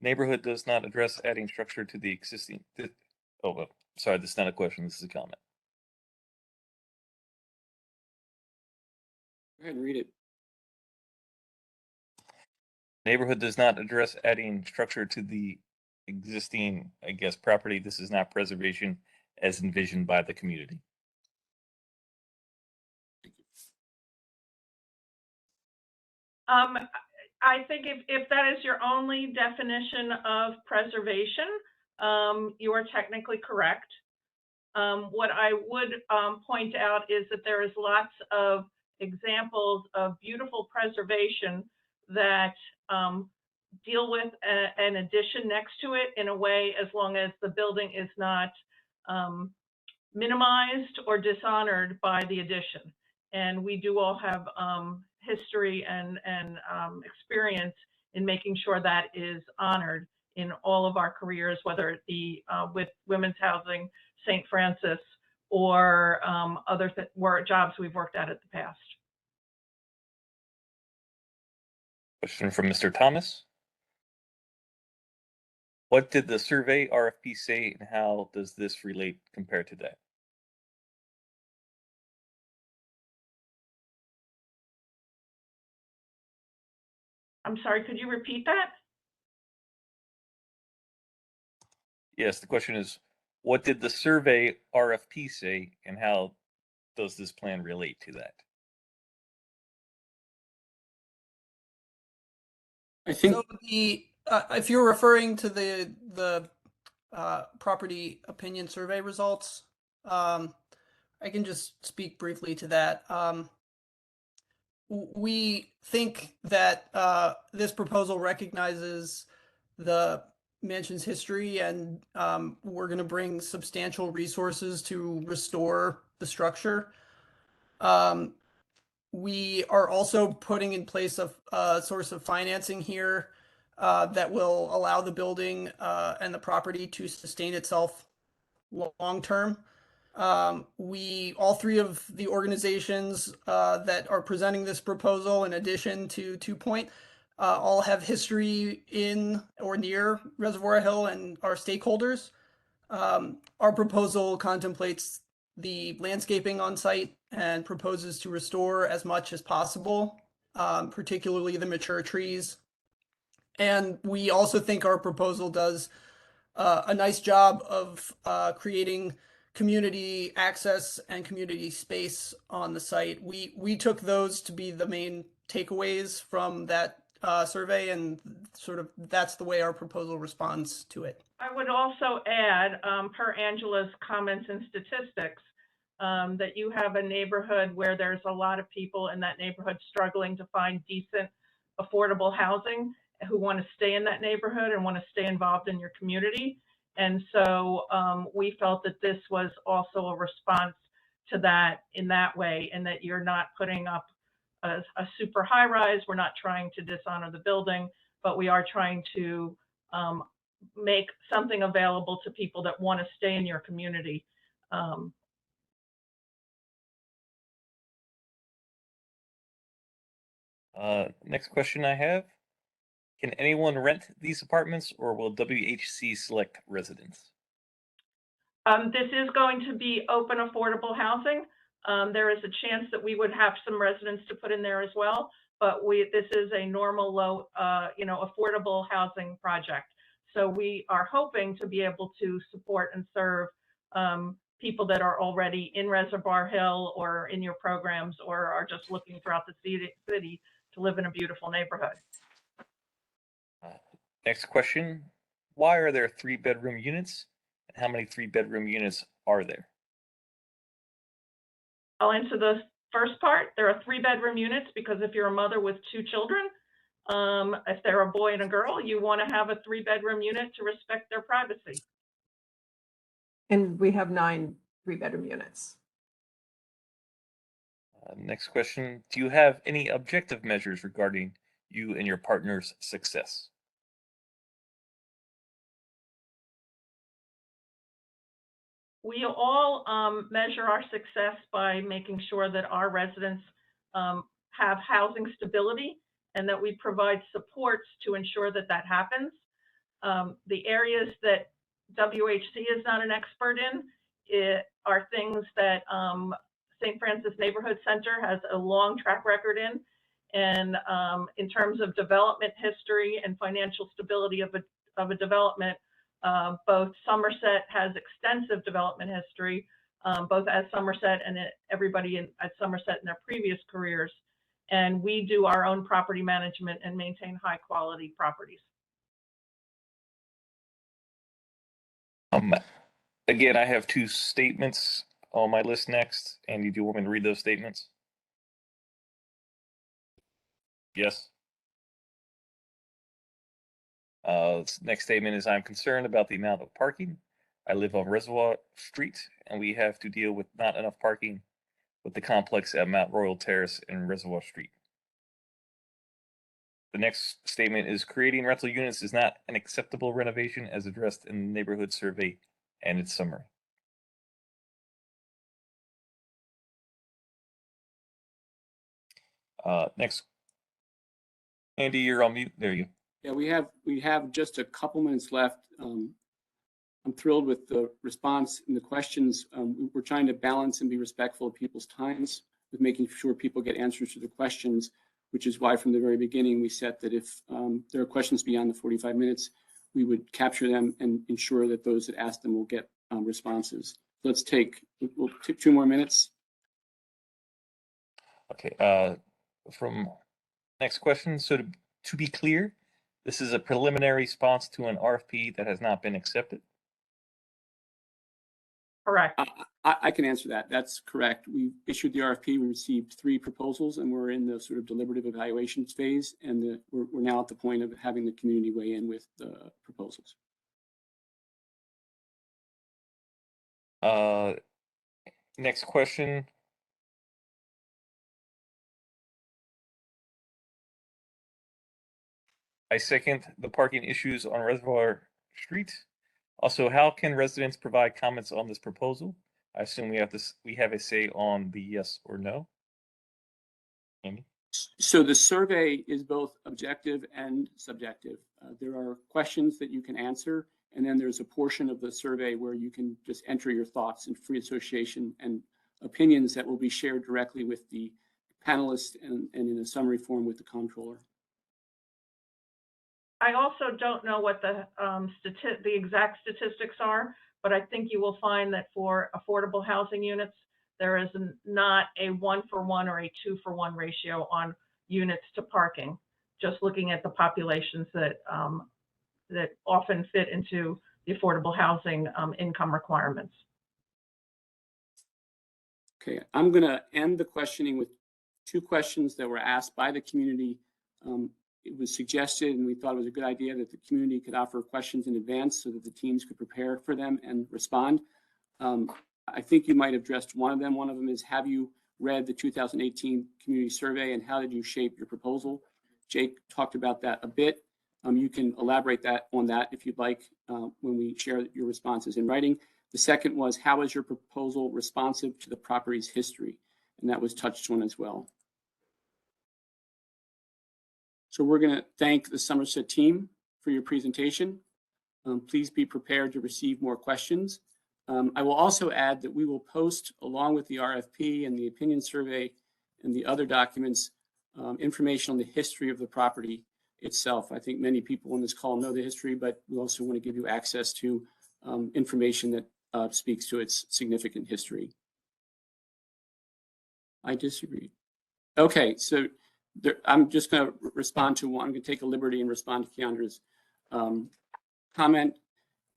Neighborhood does not address adding structure to the existing. Oh, well, sorry, this is not a question. This is a comment. Go ahead and read it. Neighborhood does not address adding structure to the existing, I guess, property. This is not preservation as envisioned by the community. I think if that is your only definition of preservation, you are technically correct. What I would point out is that there is lots of examples of beautiful preservation that deal with an addition next to it in a way, as long as the building is not minimized or dishonored by the addition. And we do all have history and experience in making sure that is honored in all of our careers, whether it be with women's housing, St. Francis, or other jobs we've worked at the past. Question from Mr. Thomas. What did the survey RFP say, and how does this relate compared to that? I'm sorry, could you repeat that? Yes, the question is, what did the survey RFP say, and how does this plan relate to that? I think So the if you're referring to the property opinion survey results, I can just speak briefly to that. We think that this proposal recognizes the mansion's history, and we're going to bring substantial resources to restore the structure. We are also putting in place a source of financing here that will allow the building and the property to sustain itself long term. All three of the organizations that are presenting this proposal, in addition to 2 Point, all have history in or near Reservoir Hill and are stakeholders. Our proposal contemplates the landscaping on site and proposes to restore as much as possible, particularly the mature trees. And we also think our proposal does a nice job of creating community access and community space on the site. We took those to be the main takeaways from that survey, and sort of that's the way our proposal responds to it. I would also add, per Angela's comments and statistics, that you have a neighborhood where there's a lot of people in that neighborhood struggling to find decent, affordable housing, who want to stay in that neighborhood and want to stay involved in your community. And so we felt that this was also a response to that in that way, and that you're not putting up a super high rise. We're not trying to dishonor the building, but we are trying to make something available to people that want to stay in your community. Next question I have. Can anyone rent these apartments, or will WHC select residents? This is going to be open, affordable housing. There is a chance that we would have some residents to put in there as well, but this is a normal, low, affordable housing project. So we are hoping to be able to support and serve people that are already in Reservoir Hill or in your programs, or are just looking throughout the city to live in a beautiful neighborhood. Next question. Why are there 3-bedroom units, and how many 3-bedroom units are there? I'll answer the first part. There are 3-bedroom units because if you're a mother with 2 children, if they're a boy and a girl, you want to have a 3-bedroom unit to respect their privacy. And we have 9 3-bedroom units. Next question. Do you have any objective measures regarding you and your partner's success? We all measure our success by making sure that our residents have housing stability and that we provide supports to ensure that that happens. The areas that WHC is not an expert in are things that St. Francis Neighborhood Center has a long track record in. And in terms of development history and financial stability of a development, both Somerset has extensive development history, both at Somerset and everybody at Somerset in their previous careers. And we do our own property management and maintain high quality properties. Again, I have two statements on my list next. Andy, do you want me to read those statements? Yes. Next statement is, I'm concerned about the amount of parking. I live on Reservoir Street, and we have to deal with not enough parking with the complex at Mount Royal Terrace and Reservoir Street. The next statement is, creating rental units is not an acceptable renovation as addressed in the neighborhood survey and its summary. Next. Andy, you're on mute. There you go. Yeah, we have just a couple minutes left. I'm thrilled with the response and the questions. We're trying to balance and be respectful of people's times with making sure people get answers to the questions, which is why from the very beginning we set that if there are questions beyond the 45 minutes, we would capture them and ensure that those that ask them will get responses. We'll take 2 more minutes. Okay, from next question. So to be clear, this is a preliminary response to an RFP that has not been accepted? Correct. I can answer that. That's correct. We issued the RFP. We received 3 proposals, and we're in the sort of deliberative evaluations phase. And we're now at the point of having the community weigh in with the proposals. Next question. I second the parking issues on Reservoir Street. Also, how can residents provide comments on this proposal? I assume we have a say on the yes or no. Andy? So the survey is both objective and subjective. There are questions that you can answer, and then there's a portion of the survey where you can just enter your thoughts in free association and opinions that will be shared directly with the panelists and in a summary form with the comptroller. I also don't know what the exact statistics are, but I think you will find that for affordable housing units, there is not a 1-for-1 or a 2-for-1 ratio on units to parking. Just looking at the populations that that often fit into the affordable housing income requirements. Okay, I'm going to end the questioning with 2 questions that were asked by the community. It was suggested, and we thought it was a good idea, that the community could offer questions in advance so that the teams could prepare for them and respond. I think you might have addressed one of them. One of them is, have you read the 2018 community survey and how did you shape your proposal? Jake talked about that a bit. You can elaborate on that if you'd like when we share your responses in writing. The second was, how is your proposal responsive to the property's history? And that was touched on as well. So we're going to thank the Somerset team for your presentation. Please be prepared to receive more questions. I will also add that we will post, along with the RFP and the opinion survey and the other documents, information on the history of the property itself. I think many people on this call know the history, but we also want to give you access to information that speaks to its significant history. I disagree. Okay, so I'm just going to respond to one. I'm going to take a liberty and respond to Keandra's comment.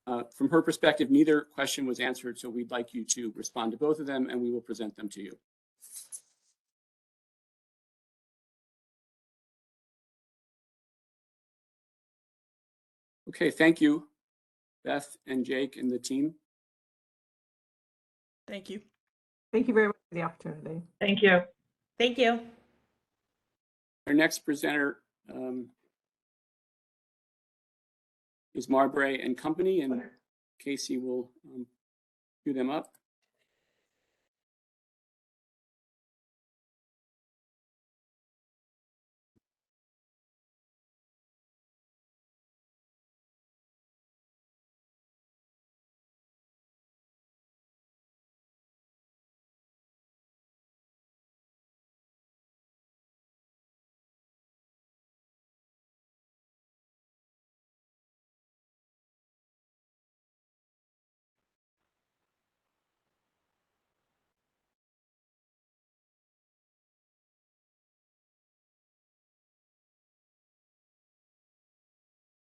From her perspective, neither question was answered, so we'd like you to respond to both of them, and we will present them to you. Okay, thank you, Beth and Jake and the team. Thank you. Thank you very much for the opportunity. Thank you. Thank you. Our next presenter is Marbury and Company, and Casey will cue them up.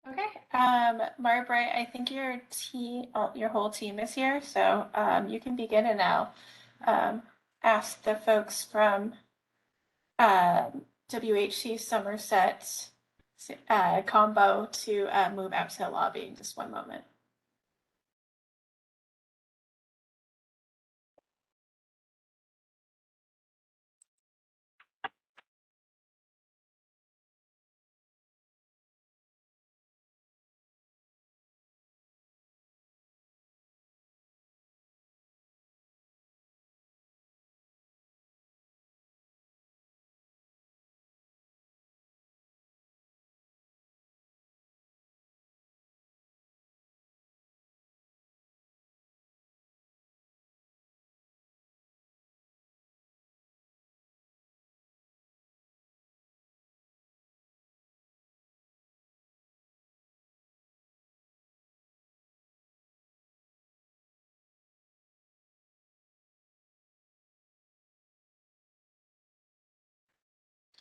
Okay, Marbury, I think your whole team is here, so you can begin, and I'll ask the folks from WHC Somerset combo to move out to the lobby in just one moment.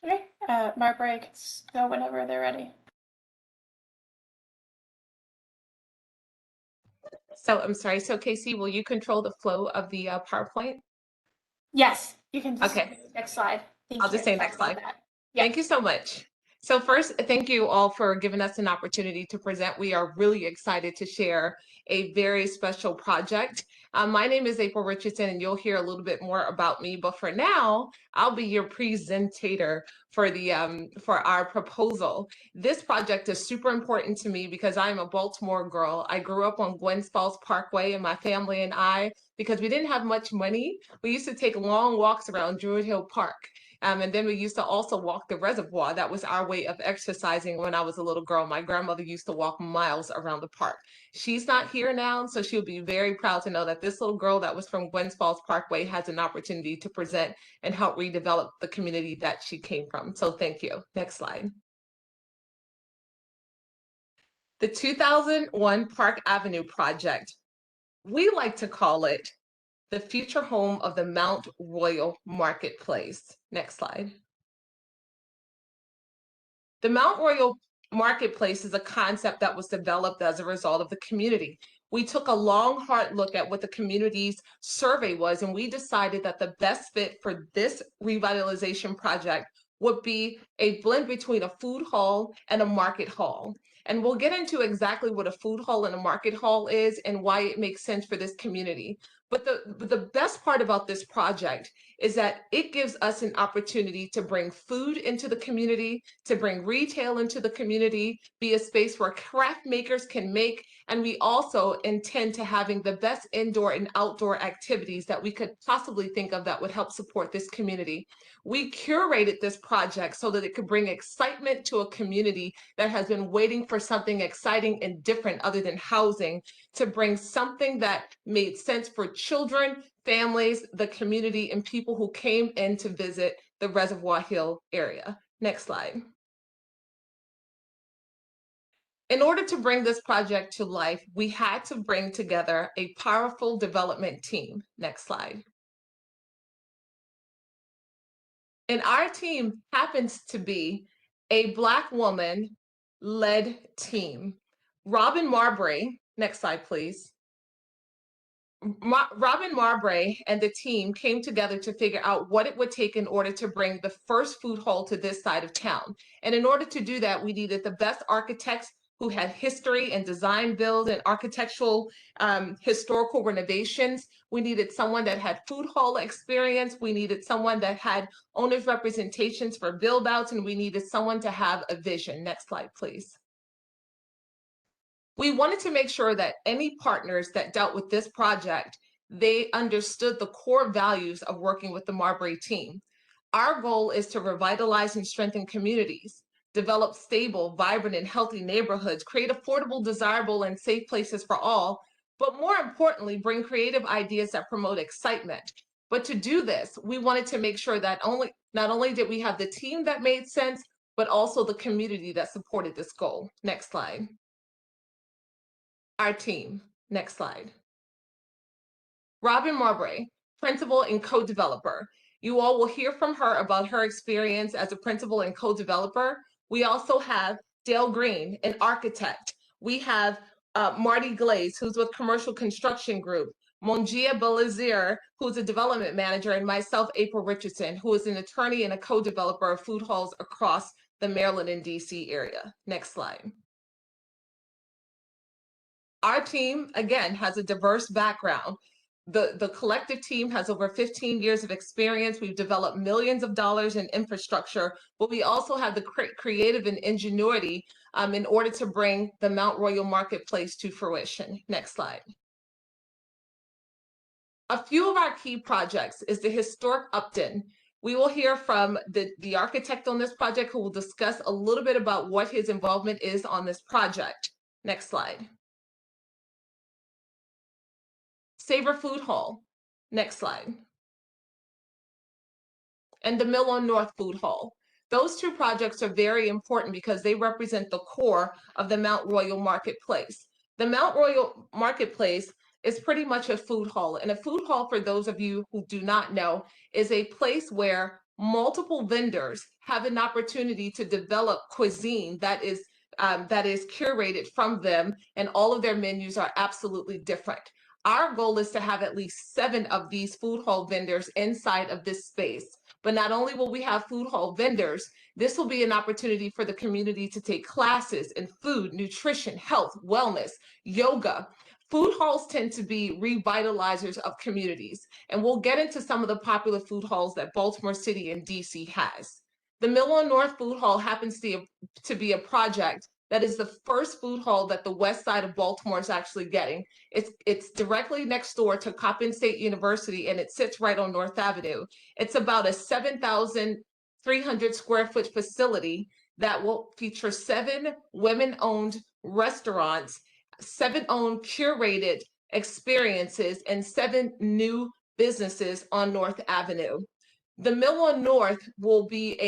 Okay, Marbury can go whenever they're ready. So I'm sorry. So Casey, will you control the flow of the PowerPoint? Yes, you can just Okay. next slide. Thank I'll you. just say Sorry next about slide. that. Yeah. Thank you so much. So first, thank you all for giving us an opportunity to present. We are really excited to share a very special project. My name is April Richardson, and you'll hear a little bit more about me. But for now, I'll be your presenter for our proposal. This project is super important to me because I'm a Baltimore girl. I grew up on Gwynns Falls Parkway, and my family and I, because we didn't have much money, we used to take long walks around Reservoir Hill Park. And then we used to also walk the reservoir. That was our way of exercising when I was a little girl. My grandmother used to walk miles around the park. She's not here now, so she'll be very proud to know that this little girl that was from Gwynns Falls Parkway has an opportunity to present and help redevelop the community that she came from. So thank you. Next slide. The 2001 Park Avenue project. We like to call it the future home of the Mount Royal Marketplace. Next slide. The Mount Royal Marketplace is a concept that was developed as a result of the community. We took a long, hard look at what the community's survey was, and we decided that the best fit for this revitalization project would be a blend between a food hall and a market hall. And we'll get into exactly what a food hall and a market hall is and why it makes sense for this community. But the best part about this project is that it gives us an opportunity to bring food into the community, to bring retail into the community, be a space where craft makers can make, and we also intend to having the best indoor and outdoor activities that we could possibly think of that would help support this community. We curated this project so that it could bring excitement to a community that has been waiting for something exciting and different other than housing, to bring something that made sense for children, families, the community, and people who came in to visit the Reservoir Hill area. Next slide. In order to bring this project to life, we had to bring together a powerful development team. Next slide. And our team happens to be a Black woman-led team. Robin Marbury, next slide, please. Robin Marbury and the team came together to figure out what it would take in order to bring the first food hall to this side of town. And in order to do that, we needed the best architects who had history and design build and architectural historical renovations. We needed someone that had food hall experience. We needed someone that had owners' representations for build outs, and we needed someone to have a vision. Next slide, please. We wanted to make sure that any partners that dealt with this project, they understood the core values of working with the Marbury team. Our goal is to revitalize and strengthen communities, develop stable, vibrant, and healthy neighborhoods, create affordable, desirable, and safe places for all, but more importantly, bring creative ideas that promote excitement. But to do this, we wanted to make sure that not only did we have the team that made sense, but also the community that supported this goal. Next slide. Our team. Next slide. Robin Marbury, principal and co-developer. You all will hear from her about her experience as a principal and co-developer. We also have Dale Green, an architect. We have Marty Glaze, who's with Commercial Construction Group. Monjia Belazir, who's a development manager, and myself, April Richardson, who is an attorney and a co-developer of food halls across the Maryland and DC area. Next slide. Our team, again, has a diverse background. The collective team has over 15 years of experience. We've developed millions of dollars in infrastructure, but we also have the creative and ingenuity in order to bring the Mount Royal Marketplace to fruition. Next slide. A few of our key projects is the historic Upton. We will hear from the architect on this project, who will discuss a little bit about what his involvement is on this project. Next slide. Savor Food Hall. Next slide. And the Mill on North Food Hall. Those two projects are very important because they represent the core of the Mount Royal Marketplace. The Mount Royal Marketplace is pretty much a food hall. And a food hall, for those of you who do not know, is a place where multiple vendors have an opportunity to develop cuisine that is curated from them, and all of their menus are absolutely different. Our goal is to have at least 7 of these food hall vendors inside of this space. But not only will we have food hall vendors, this will be an opportunity for the community to take classes in food, nutrition, health, wellness, yoga. Food halls tend to be revitalizers of communities, and we'll get into some of the popular food halls that Baltimore City and DC has. The Mill on North Food Hall happens to be a project that is the first food hall that the west side of Baltimore is actually getting. It's directly next door to Coppin State University, and it sits right on North Avenue. It's about a 7,300 square foot facility that will feature 7 women-owned restaurants, 7 owned curated experiences, and 7 new businesses on North Avenue. The Mill on North will be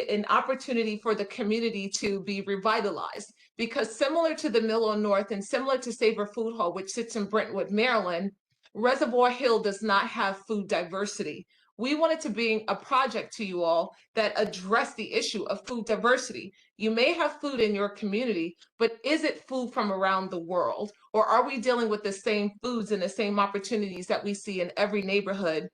an opportunity for the community to be revitalized, because similar to the Mill on North and similar to Savor Food Hall, which sits in Brentwood, Maryland, Reservoir Hill does not have food diversity. We wanted to bring a project to you all that addressed the issue of food diversity. You may have food in your community, but is it food from around the world? Or are we dealing with the same foods and the same opportunities that we see in every neighborhood,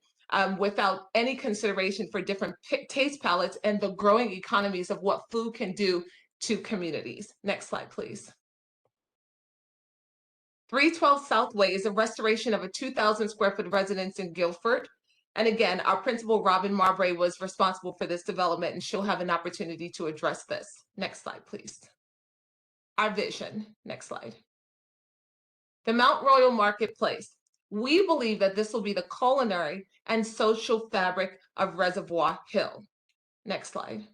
without any consideration for different taste palettes and the growing economies of what food can do to communities? Next slide, please. 312 Southway is a restoration of a 2,000 square foot residence in Guilford. And again, our principal, Robin Marbury, was responsible for this development, and she'll have an opportunity to address this. Next slide, please. Our vision. Next slide. The Mount Royal Marketplace. We believe that this will be the culinary and social fabric of Reservoir Hill. Next slide.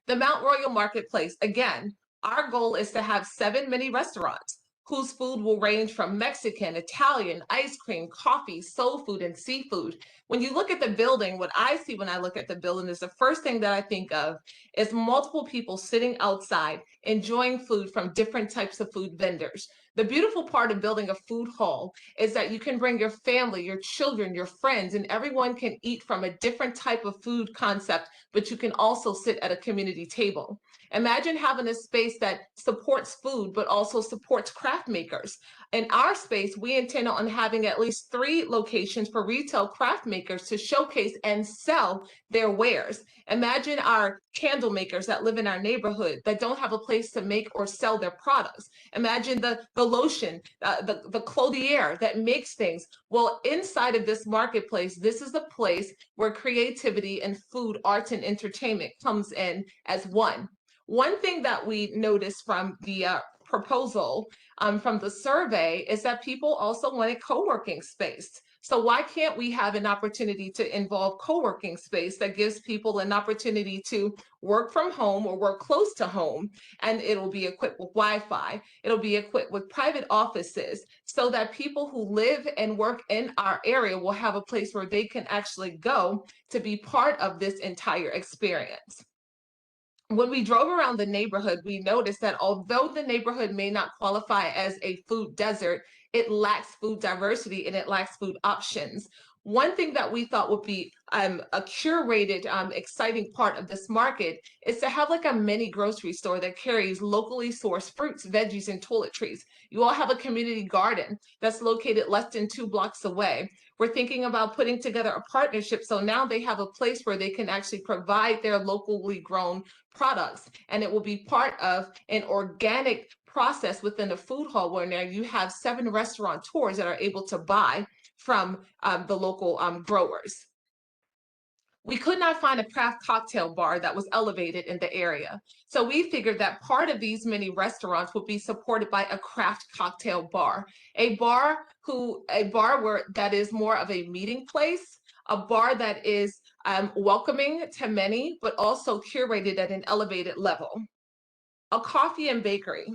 The Mount Royal Marketplace. Again, our goal is to have 7 mini restaurants whose food will range from Mexican, Italian, ice cream, coffee, soul food, and seafood. When you look at the building, what I see when I look at the building is the first thing that I think of is multiple people sitting outside enjoying food from different types of food vendors. The beautiful part of building a food hall is that you can bring your family, your children, your friends, and everyone can eat from a different type of food concept, but you can also sit at a community table. Imagine having a space that supports food, but also supports craft makers. In our space, we intend on having at least 3 locations for retail craft makers to showcase and sell their wares. Imagine our candle makers that live in our neighborhood that don't have a place to make or sell their products. Imagine the lotion, the clothier that makes things. Well, inside of this marketplace, this is the place where creativity and food, arts, and entertainment comes in as one. One thing that we noticed from the proposal, from the survey, is that people also wanted co-working space. So why can't we have an opportunity to involve co-working space that gives people an opportunity to work from home or work close to home, and it'll be equipped with Wi-Fi, it'll be equipped with private offices, so that people who live and work in our area will have a place where they can actually go to be part of this entire experience. When we drove around the neighborhood, we noticed that although the neighborhood may not qualify as a food desert, it lacks food diversity and it lacks food options. One thing that we thought would be a curated, exciting part of this market is to have like a mini grocery store that carries locally sourced fruits, veggies, and toiletries. You all have a community garden that's located less than 2 blocks away. We're thinking about putting together a partnership so now they have a place where they can actually provide their locally grown products, and it will be part of an organic process within the food hall where now you have 7 restaurateurs that are able to buy from the local growers. We could not find a craft cocktail bar that was elevated in the area. So we figured that part of these many restaurants would be supported by a craft cocktail bar, a bar where that is more of a meeting place, a bar that is welcoming to many, but also curated at an elevated level. A coffee and bakery.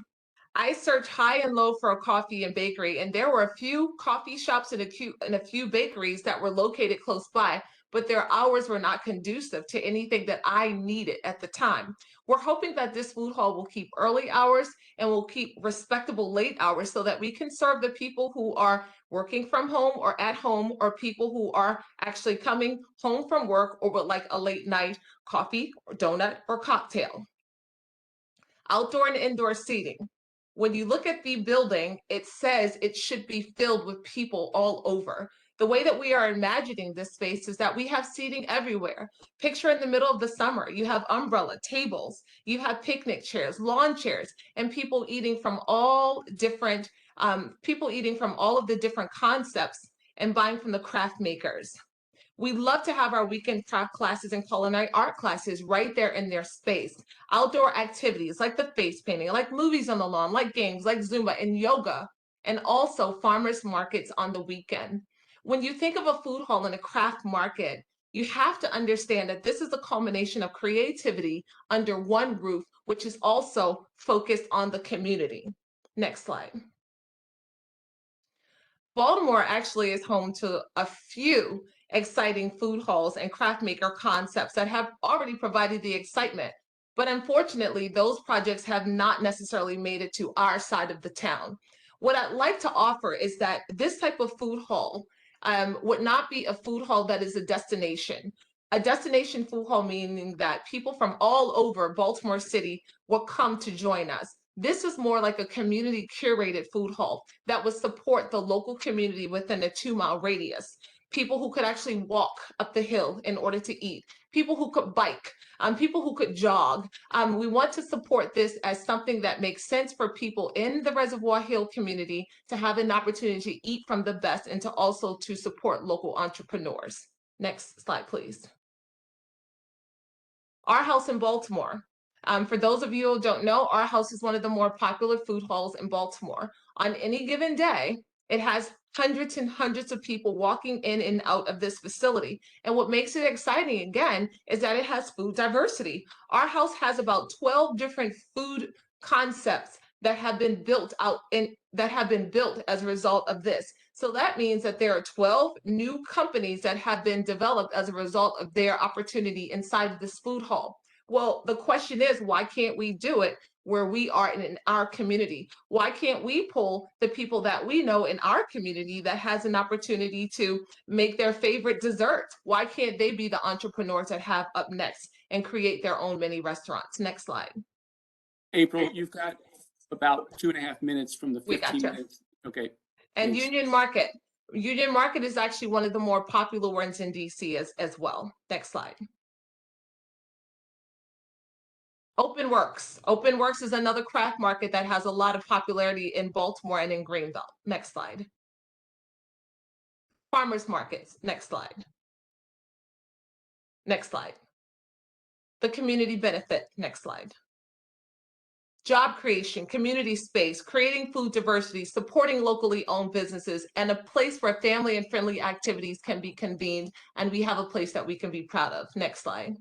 I searched high and low for a coffee and bakery, and there were a few coffee shops and a few bakeries that were located close by, but their hours were not conducive to anything that I needed at the time. We're hoping that this food hall will keep early hours and will keep respectable late hours so that we can serve the people who are working from home or at home, or people who are actually coming home from work or would like a late night coffee or donut or cocktail. Outdoor and indoor seating. When you look at the building, it says it should be filled with people all over. The way that we are imagining this space is that we have seating everywhere. Picture in the middle of the summer, you have umbrella tables, you have picnic chairs, lawn chairs, and people eating from all of the different concepts and buying from the craft makers. We love to have our weekend craft classes and culinary art classes right there in their space. Outdoor activities like the face painting, like movies on the lawn, like games, like Zumba and yoga, and also farmers markets on the weekend. When you think of a food hall and a craft market, you have to understand that this is a culmination of creativity under one roof, which is also focused on the community. Next slide. Baltimore actually is home to a few exciting food halls and craft maker concepts that have already provided the excitement. But unfortunately, those projects have not necessarily made it to our side of the town. What I'd like to offer is that this type of food hall would not be a food hall that is a destination. A destination food hall meaning that people from all over Baltimore City will come to join us. This is more like a community curated food hall that would support the local community within a 2-mile radius. People who could actually walk up the hill in order to eat, people who could bike, people who could jog. We want to support this as something that makes sense for people in the Reservoir Hill community to have an opportunity to eat from the best and to also to support local entrepreneurs. Next slide, please. Our House in Baltimore. For those of you who don't know, Our House is one of the more popular food halls in Baltimore. On any given day, it has hundreds and hundreds of people walking in and out of this facility. And what makes it exciting, again, is that it has food diversity. Our House has about 12 different food concepts that have been built as a result of this. So that means that there are 12 new companies that have been developed as a result of their opportunity inside of this food hall. Well, the question is, why can't we do it where we are in our community? Why can't we pull the people that we know in our community that has an opportunity to make their favorite dessert? Why can't they be the entrepreneurs that have up next and create their own mini restaurants? Next slide. April, you've got about 2.5 minutes from the 15 minutes. Okay. And thanks. Union Market. Union Market is actually one of the more popular ones in DC as well. Next slide. Open Works. Open Works is another craft market that has a lot of popularity in Baltimore and in Greenville. Next slide. Farmers markets. Next slide. Next slide. The community benefit. Next slide. Job creation, community space, creating food diversity, supporting locally owned businesses, and a place where family and friendly activities can be convened, and we have a place that we can be proud of. Next slide.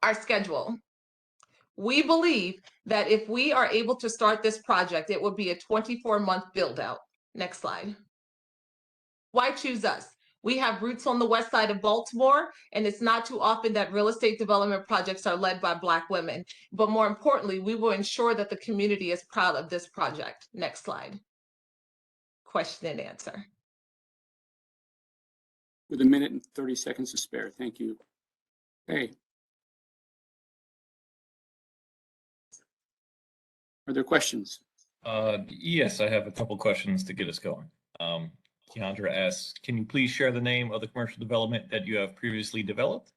Our schedule. We believe that if we are able to start this project, it will be a 24-month build out. Next slide. Why choose us? We have roots on the west side of Baltimore, and it's not too often that real estate development projects are led by Black women. But more importantly, we will ensure that the community is proud of this project. Next slide. Question and answer. with a minute and 30 seconds to spare. Thank you. Okay. Are there questions? Yes, I have a couple questions to get us going. Keandra asks, can you please share the name of the commercial development that you have previously developed?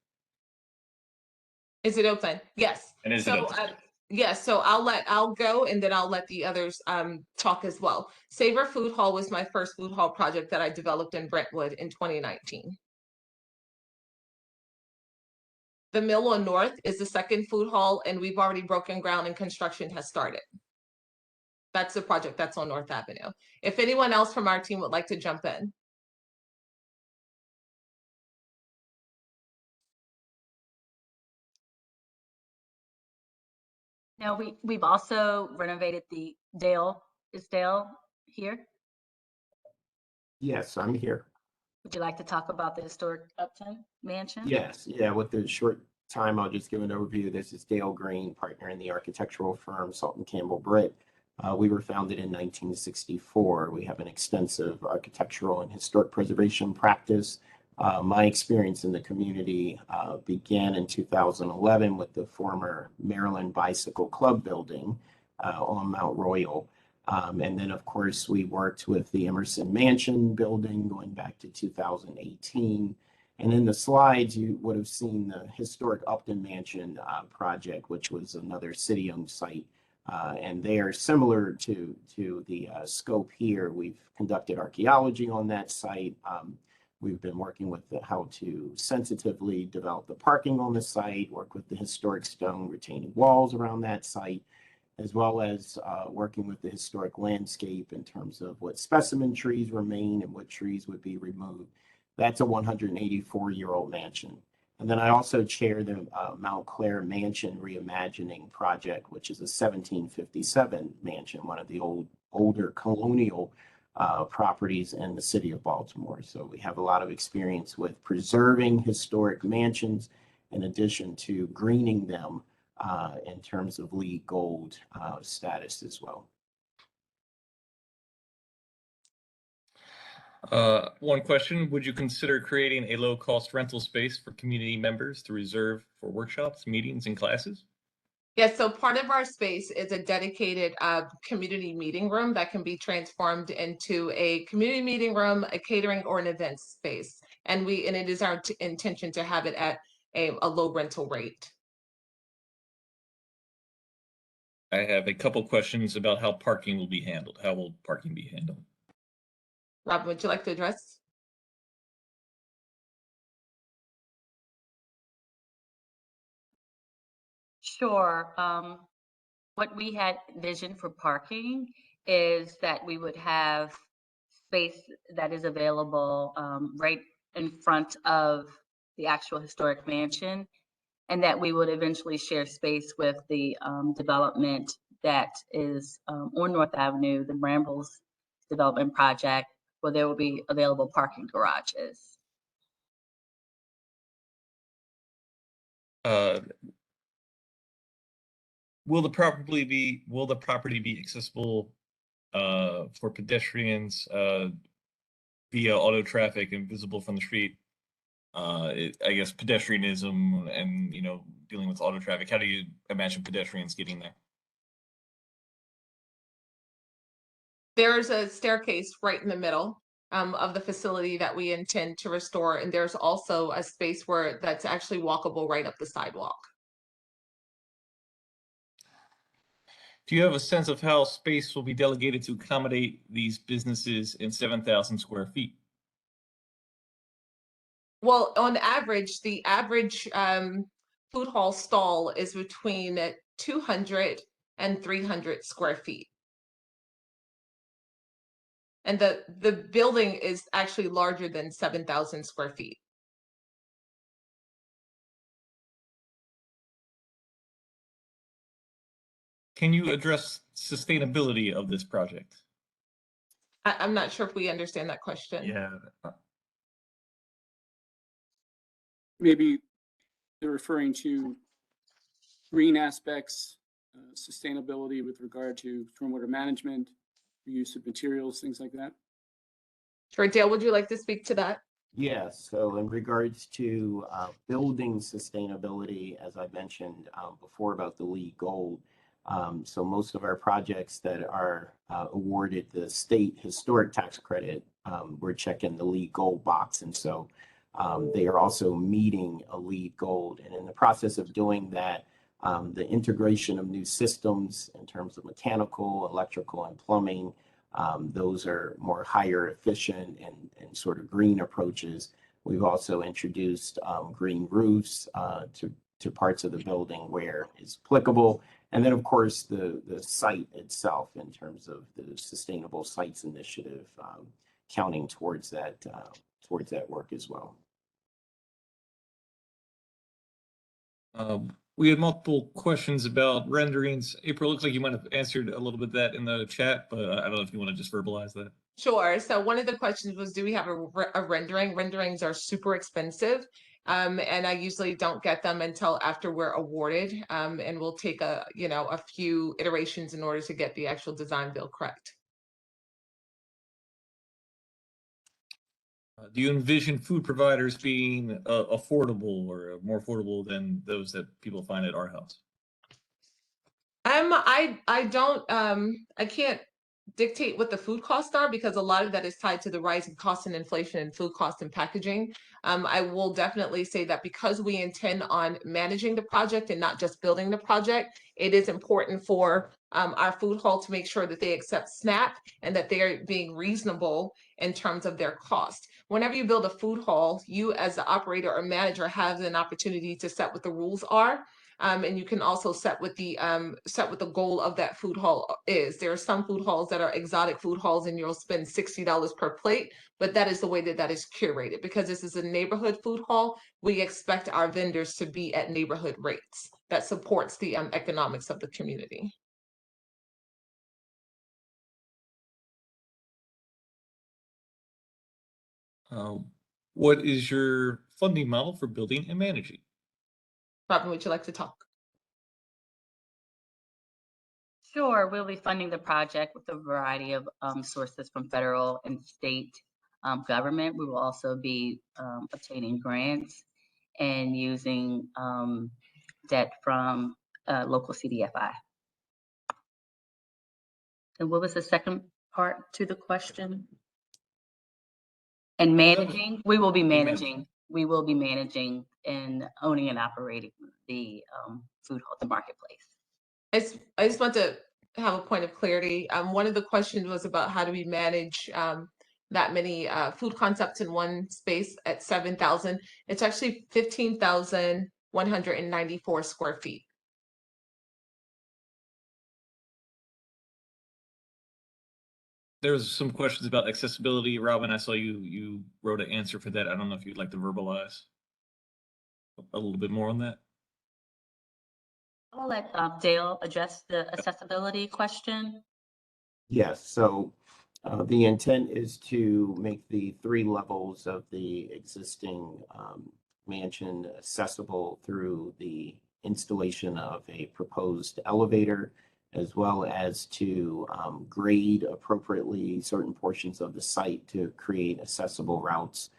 Is it open? Yes. And is it So, open? yes, so I'll go and then I'll let the others talk as well. Savor Food Hall was my first food hall project that I developed in Brentwood in 2019. The Mill on North is the second food hall, and we've already broken ground and construction has started. That's the project that's on North Avenue. If anyone else from our team would like to jump in. Now, we've also renovated the Dale. Is Dale here? Yes, I'm here. Would you like to talk about the historic Upton Mansion? Yes, yeah, with the short time, I'll just give an overview. This is Dale Green, partner in the architectural firm Sultan Campbell Britt. We were founded in 1964. We have an extensive architectural and historic preservation practice. My experience in the community began in 2011 with the former Maryland Bicycle Club building on Mount Royal. And then, of course, we worked with the Emerson Mansion building going back to 2018. And in the slides, you would have seen the historic Upton Mansion project, which was another city-owned site. And they are similar to the scope here. We've conducted archaeology on that site. We've been working with how to sensitively develop the parking on the site, work with the historic stone retaining walls around that site, as well as working with the historic landscape in terms of what specimen trees remain and what trees would be removed. That's a 184-year-old mansion. And then I also chair the Mount Clair Mansion Reimagining Project, which is a 1757 mansion, one of the older colonial properties in the city of Baltimore. So we have a lot of experience with preserving historic mansions in addition to greening them in terms of LEED Gold status as well. One question, would you consider creating a low-cost rental space for community members to reserve for workshops, meetings, and classes? Yes, so part of our space is a dedicated community meeting room that can be transformed into a community meeting room, a catering, or an event space. And it is our intention to have it at a low rental rate. I have a couple questions about how parking will be handled. How will parking be handled? Robin, would you like to address? Sure. What we had envisioned for parking is that we would have space that is available right in front of the actual historic mansion, and that we would eventually share space with the development that is on North Avenue, the Brambles development project, where there will be available parking garages. Will the property be accessible for pedestrians via auto traffic and visible from the street? I guess pedestrianism and dealing with auto traffic. How do you imagine pedestrians getting there? There's a staircase right in the middle of the facility that we intend to restore, and there's also a space that's actually walkable right up the sidewalk. Do you have a sense of how space will be delegated to accommodate these businesses in 7,000 square feet? Well, on average, the average food hall stall is between 200 and 300 square feet. And the building is actually larger than 7,000 square feet. Can you address sustainability of this project? I'm not sure if we understand that question. Yeah. Maybe they're referring to green aspects, sustainability with regard to stormwater management, use of materials, things like that. Sure, Dale, would you like to speak to that? Yeah, so in regards to building sustainability, as I mentioned before about the LEED Gold, so most of our projects that are awarded the state historic tax credit, we're checking the LEED Gold box. And so they are also meeting a LEED Gold. And in the process of doing that, the integration of new systems in terms of mechanical, electrical, and plumbing, those are more higher efficient and sort of green approaches. We've also introduced green roofs to parts of the building where it's applicable. And then, of course, the site itself in terms of the Sustainable Sites Initiative, counting towards that work as well. We had multiple questions about renderings. April, looks like you might have answered a little bit of that in the chat, but I don't know if you want to just verbalize that. Sure. So one of the questions was, do we have a rendering? Renderings are super expensive. And I usually don't get them until after we're awarded. And we'll take a few iterations in order to get the actual design build correct. Do you envision food providers being affordable or more affordable than those that people find at our house? I can't dictate what the food costs are because a lot of that is tied to the rise in cost and inflation and food cost and packaging. I will definitely say that because we intend on managing the project and not just building the project, it is important for our food hall to make sure that they accept SNAP and that they are being reasonable in terms of their cost. Whenever you build a food hall, you as the operator or manager have an opportunity to set what the rules are. And you can also set what the goal of that food hall is. There are some food halls that are exotic food halls and you'll spend $60 per plate, but that is the way that is curated. Because this is a neighborhood food hall, we expect our vendors to be at neighborhood rates that supports the economics of the community. What is your funding model for building and managing? Robin, would you like to talk? Sure, we'll be funding the project with a variety of sources from federal and state government. We will also be obtaining grants and using debt from local CDFI. And what was the second part to the question? And managing, we will be managing. We will be managing and owning and operating the food hall, the marketplace. I just want to have a point of clarity. One of the questions was about how do we manage that many food concepts in one space at 7,000. It's actually 15,194 square feet. There's some questions about accessibility. Robin, I saw you wrote an answer for that. I don't know if you'd like to verbalize a little bit more on that. I'll let Dale address the accessibility question. Yes, so the intent is to make the 3 levels of the existing mansion accessible through the installation of a proposed elevator, as well as to grade appropriately certain portions of the site to create accessible routes,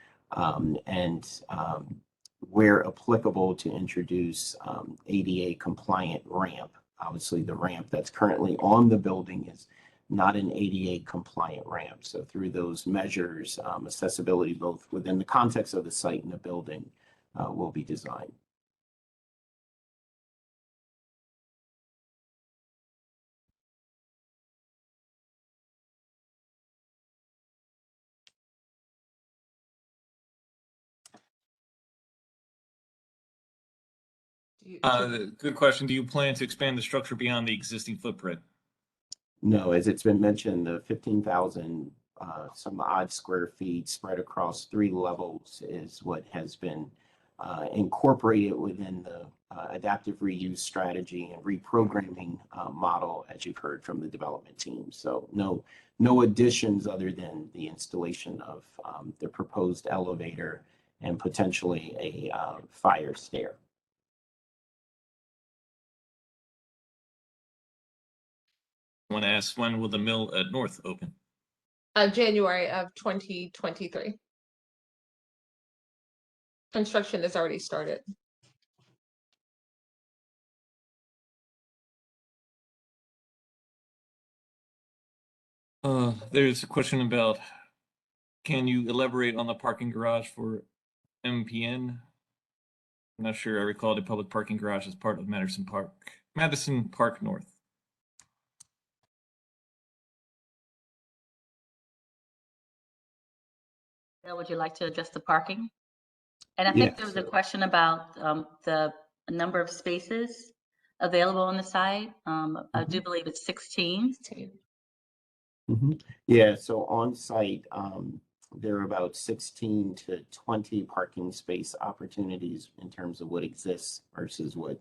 and where applicable to introduce ADA compliant ramp. Obviously, the ramp that's currently on the building is not an ADA compliant ramp. So through those measures, accessibility both within the context of the site and the building will be designed. Good question. Do you plan to expand the structure beyond the existing footprint? No, as it's been mentioned, the 15,000 some odd square feet spread across 3 levels is what has been incorporated within the adaptive reuse strategy and reprogramming model, as you've heard from the development team. So no additions other than the installation of the proposed elevator and potentially a fire stair. I want to ask, when will the mill at North open? January of 2023. Construction has already started. There's a question about, can you elaborate on the parking garage for MPN? I'm not sure I recall the public parking garage as part of Madison Park North. Bill, would you like to address the parking? And I think there was a question about the number of spaces available on the site. I do believe it's 16. Yeah, so on site, there are about 16 to 20 parking space opportunities in terms of what exists versus what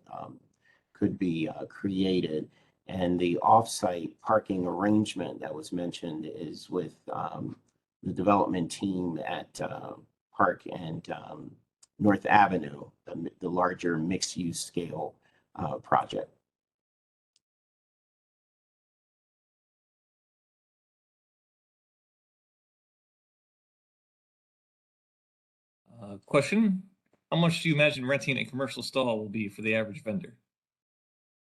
could be created. And the off-site parking arrangement that was mentioned is with the development team at Park and North Avenue, the larger mixed-use scale project. Question, how much do you imagine renting a commercial stall will be for the average vendor?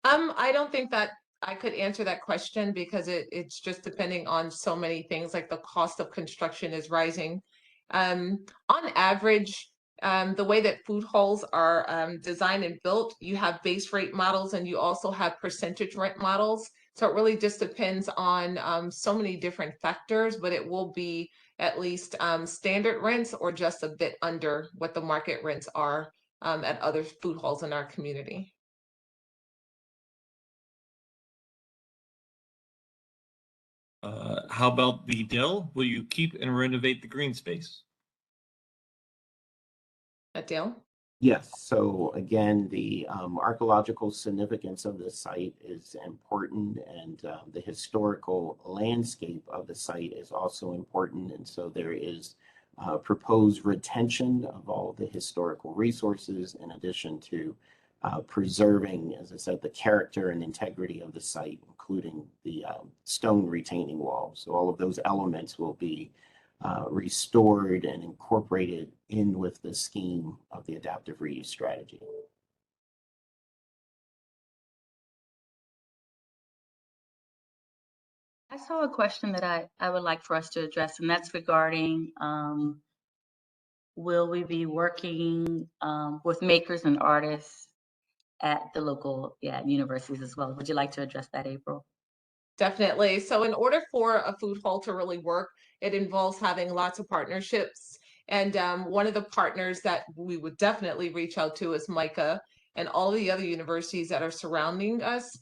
I don't think that I could answer that question because it's just depending on so many things, like the cost of construction is rising. On average, the way that food halls are designed and built, you have base rate models and you also have percentage rent models. So it really just depends on so many different factors, but it will be at least standard rents or just a bit under what the market rents are at other food halls in our community. How about the Dell? Will you keep and renovate the green space? Dale? Yes, so again, the archaeological significance of the site is important, and the historical landscape of the site is also important. And so there is proposed retention of all the historical resources in addition to preserving, as I said, the character and integrity of the site, including the stone retaining wall. So all of those elements will be restored and incorporated in with the scheme of the adaptive reuse strategy. I saw a question that I would like for us to address, and that's regarding will we be working with makers and artists at the local universities as well? Would you like to address that, April? Definitely. So in order for a food hall to really work, it involves having lots of partnerships. And one of the partners that we would definitely reach out to is MICA and all the other universities that are surrounding us.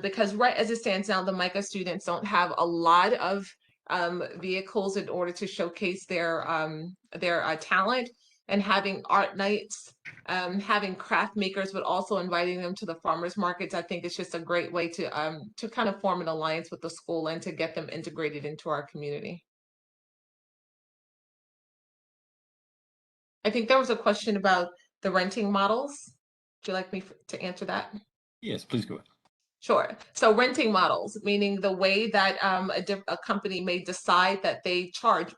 Because right as it stands now, the MICA students don't have a lot of vehicles in order to showcase their talent, and having art nights, having craft makers, but also inviting them to the farmers markets. I think it's just a great way to kind of form an alliance with the school and to get them integrated into our community. I think there was a question about the renting models. Would you like me to answer that? Yes, please go ahead. Sure. So renting models, meaning the way that a company may decide that they charge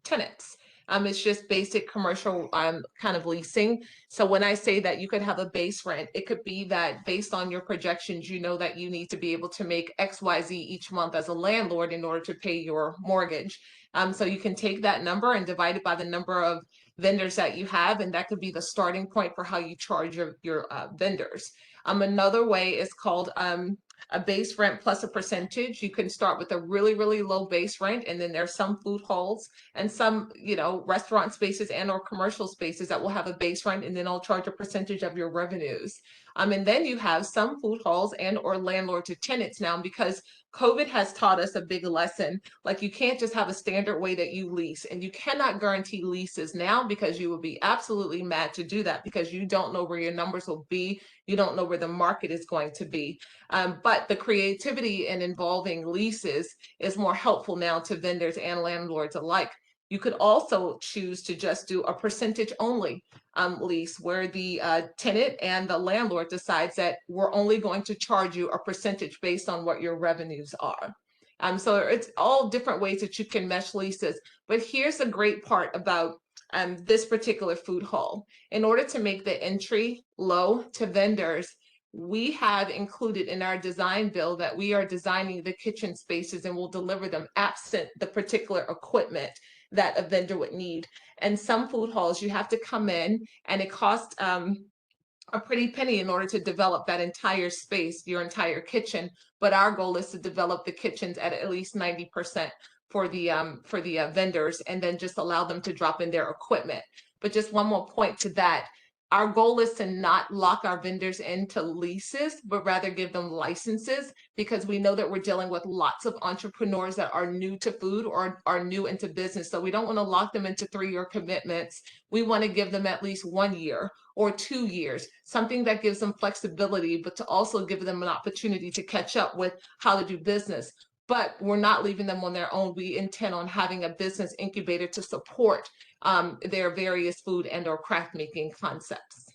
tenants. It's just basic commercial kind of leasing. So when I say that you could have a base rent, it could be that based on your projections, you know that you need to be able to make XYZ each month as a landlord in order to pay your mortgage. So you can take that number and divide it by the number of vendors that you have, and that could be the starting point for how you charge your vendors. Another way is called a base rent plus a percentage. You can start with a really, really low base rent, and then there's some food halls and some, restaurant spaces and or commercial spaces that will have a base rent, and then I'll charge a percentage of your revenues. And then you have some food halls and or landlord to tenants now, because COVID has taught us a big lesson. Like, you can't just have a standard way that you lease, and you cannot guarantee leases now, because you will be absolutely mad to do that, because you don't know where your numbers will be. You don't know where the market is going to be. But the creativity in involving leases is more helpful now to vendors and landlords alike. You could also choose to just do a percentage only lease, where the tenant and the landlord decides that we're only going to charge you a percentage based on what your revenues are. So it's all different ways that you can mesh leases. But here's the great part about this particular food hall. In order to make the entry low to vendors, we have included in our design bill that we are designing the kitchen spaces and will deliver them absent the particular equipment that a vendor would need. And some food halls, you have to come in and it costs a pretty penny in order to develop that entire space, your entire kitchen. But our goal is to develop the kitchens at least 90% for the vendors, and then just allow them to drop in their equipment. But just one more point to that. Our goal is to not lock our vendors into leases, but rather give them licenses, because we know that we're dealing with lots of entrepreneurs that are new to food or are new into business. So we don't want to lock them into 3-year commitments. We want to give them at least 1 year or 2 years, something that gives them flexibility, but to also give them an opportunity to catch up with how to do business. But we're not leaving them on their own. We intend on having a business incubator to support their various food and or craft making concepts.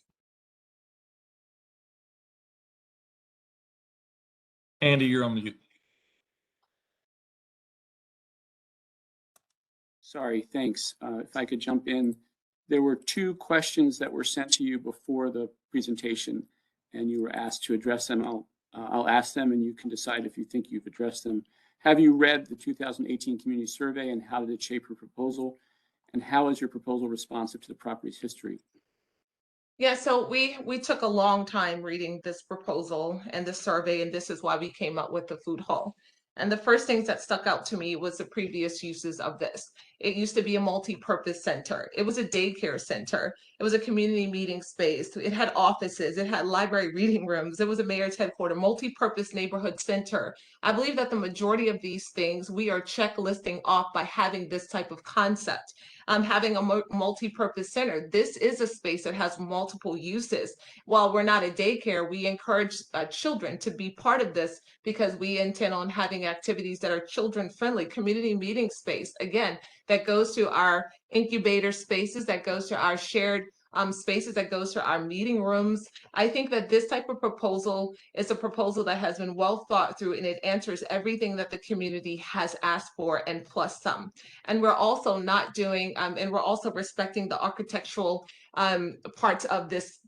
Andy, you're on mute. Sorry, thanks. If I could jump in. There were 2 questions that were sent to you before the presentation, and you were asked to address them. I'll ask them, and you can decide if you think you've addressed them. Have you read the 2018 community survey, and how did it shape your proposal? And how is your proposal responsive to the property's history? Yeah, so we took a long time reading this proposal and the survey, and this is why we came up with the food hall. And the first things that stuck out to me was the previous uses of this. It used to be a multi-purpose center. It was a daycare center. It was a community meeting space. It had offices. It had library reading rooms. It was a mayor's headquarters, multi-purpose neighborhood center. I believe that the majority of these things we are checklisting off by having this type of concept. Having a multi-purpose center. This is a space that has multiple uses. While we're not a daycare, we encourage children to be part of this because we intend on having activities that are children-friendly, community meeting space. Again, that goes to our incubator spaces, that goes to our shared spaces, that goes to our meeting rooms. I think that this type of proposal is a proposal that has been well thought through, and it answers everything that the community has asked for and plus some. And we're also not doing, and we're also respecting the architectural parts of this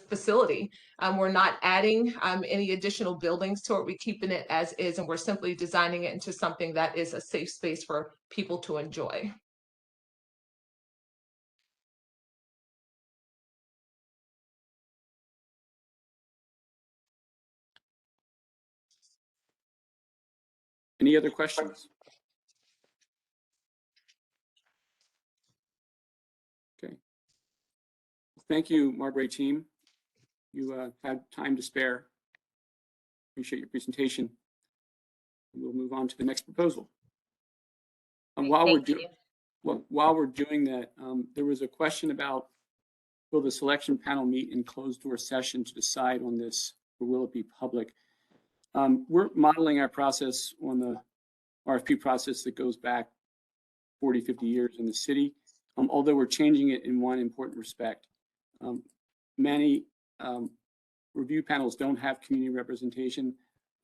facility. We're not adding any additional buildings to it. We're keeping it as is, and we're simply designing it into something that is a safe space for people to enjoy. Any other questions? Okay. Thank you, Marbury team. You had time to spare. Appreciate your presentation. We'll move on to the next proposal. And while we're doing that, there was a question about, will the selection panel meet in closed door session to decide on this, or will it be public? We're modeling our process on the RFP process that goes back 40, 50 years in the city, although we're changing it in one important respect. Many review panels don't have community representation.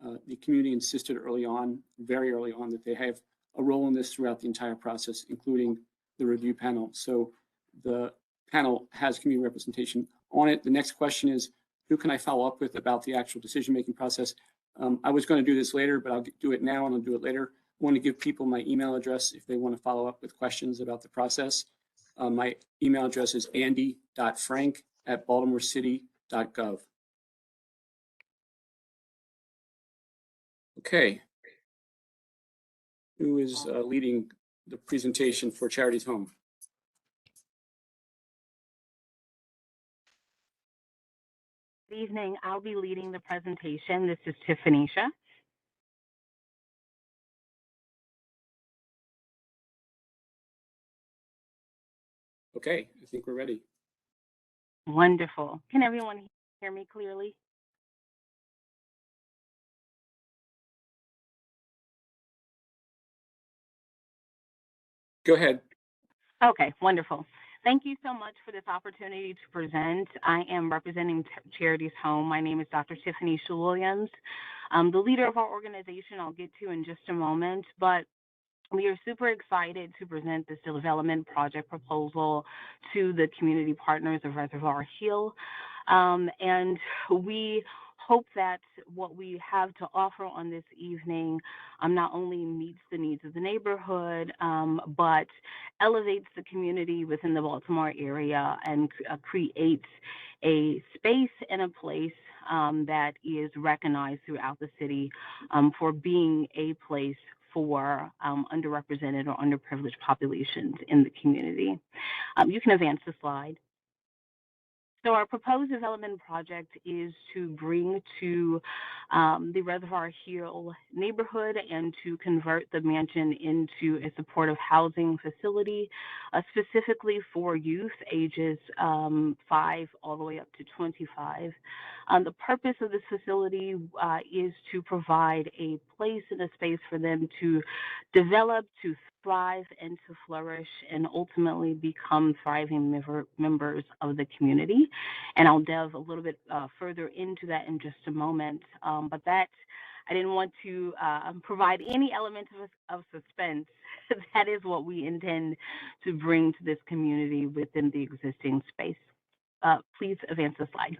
The community insisted early on, very early on, that they have a role in this throughout the entire process, including the review panel. So the panel has community representation on it. The next question is, who can I follow up with about the actual decision-making process? I was going to do this later, but I'll do it now and I'll do it later. I want to give people my email address if they want to follow up with questions about the process. My email address is andy.frank@baltimorecity.gov. Okay. Who is leading the presentation for Charities Home? Good evening. I'll be leading the presentation. This is Tiffanisha. Okay, I think we're ready. Wonderful. Can everyone hear me clearly? Go ahead. Okay, wonderful. Thank you so much for this opportunity to present. I am representing Charities Home. My name is Dr. Tiffanisha Williams. I'm the leader of our organization I'll get to in just a moment, but We are super excited to present this development project proposal to the community partners of Reservoir Hill. And we hope that what we have to offer on this evening not only meets the needs of the neighborhood, but elevates the community within the Baltimore area and creates a space and a place that is recognized throughout the city for being a place for underrepresented or underprivileged populations in the community. You can advance the slide. So our proposed development project is to bring to the Reservoir Hill neighborhood and to convert the mansion into a supportive housing facility, specifically for youth ages 5 all the way up to 25. The purpose of this facility is to provide a place and a space for them to develop, to thrive, and to flourish, and ultimately become thriving members of the community. And I'll delve a little bit further into that in just a moment. But that, I didn't want to provide any element of suspense. That is what we intend to bring to this community within the existing space. Please advance the slide.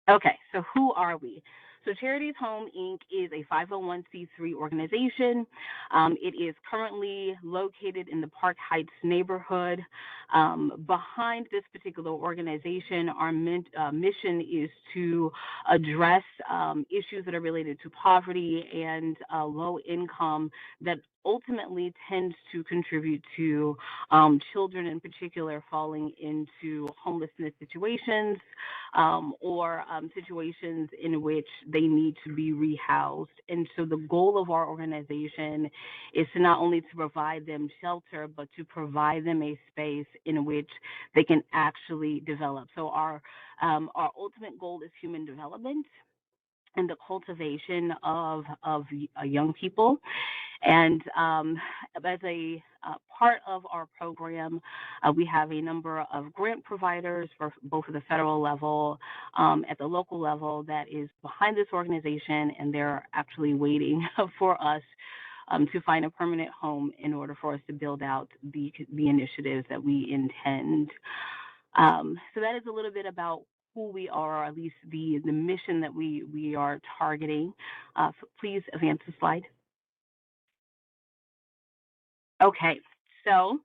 Okay, so who are we? So Charities Home, Inc. is a 501c3 organization. It is currently located in the Park Heights neighborhood. Behind this particular organization, our mission is to address issues that are related to poverty and low income that ultimately tends to contribute to children in particular falling into homelessness situations or situations in which they need to be rehoused. And so the goal of our organization is to not only to provide them shelter, but to provide them a space in which they can actually develop. So our ultimate goal is human development and the cultivation of young people. And as a part of our program, we have a number of grant providers for both at the federal level, at the local level that is behind this organization, and they're actually waiting for us to find a permanent home in order for us to build out the initiatives that we intend. So that is a little bit about who we are, or at least the mission that we are targeting. So please advance the slide. Okay, so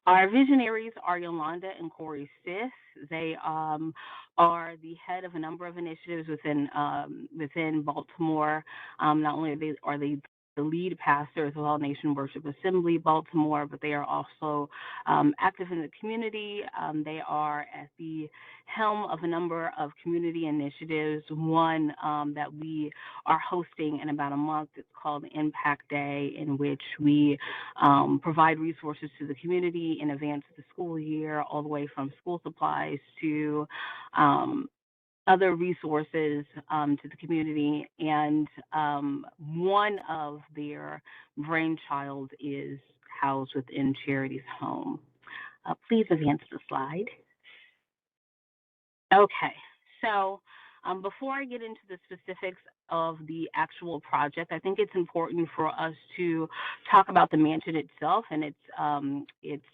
our visionaries are Yolanda and Corey Stith. They are the head of a number of initiatives within Baltimore. Not only are they the lead pastors of All Nation Worship Assembly Baltimore, but they are also active in the community. They are at the helm of a number of community initiatives. One that we are hosting in about a month is called Impact Day, in which we provide resources to the community in advance of the school year, all the way from school supplies to other resources to the community, and one of their brainchild is housed within Charities Home. Please advance the slide. Okay, so before I get into the specifics of the actual project, I think it's important for us to talk about the mansion itself and its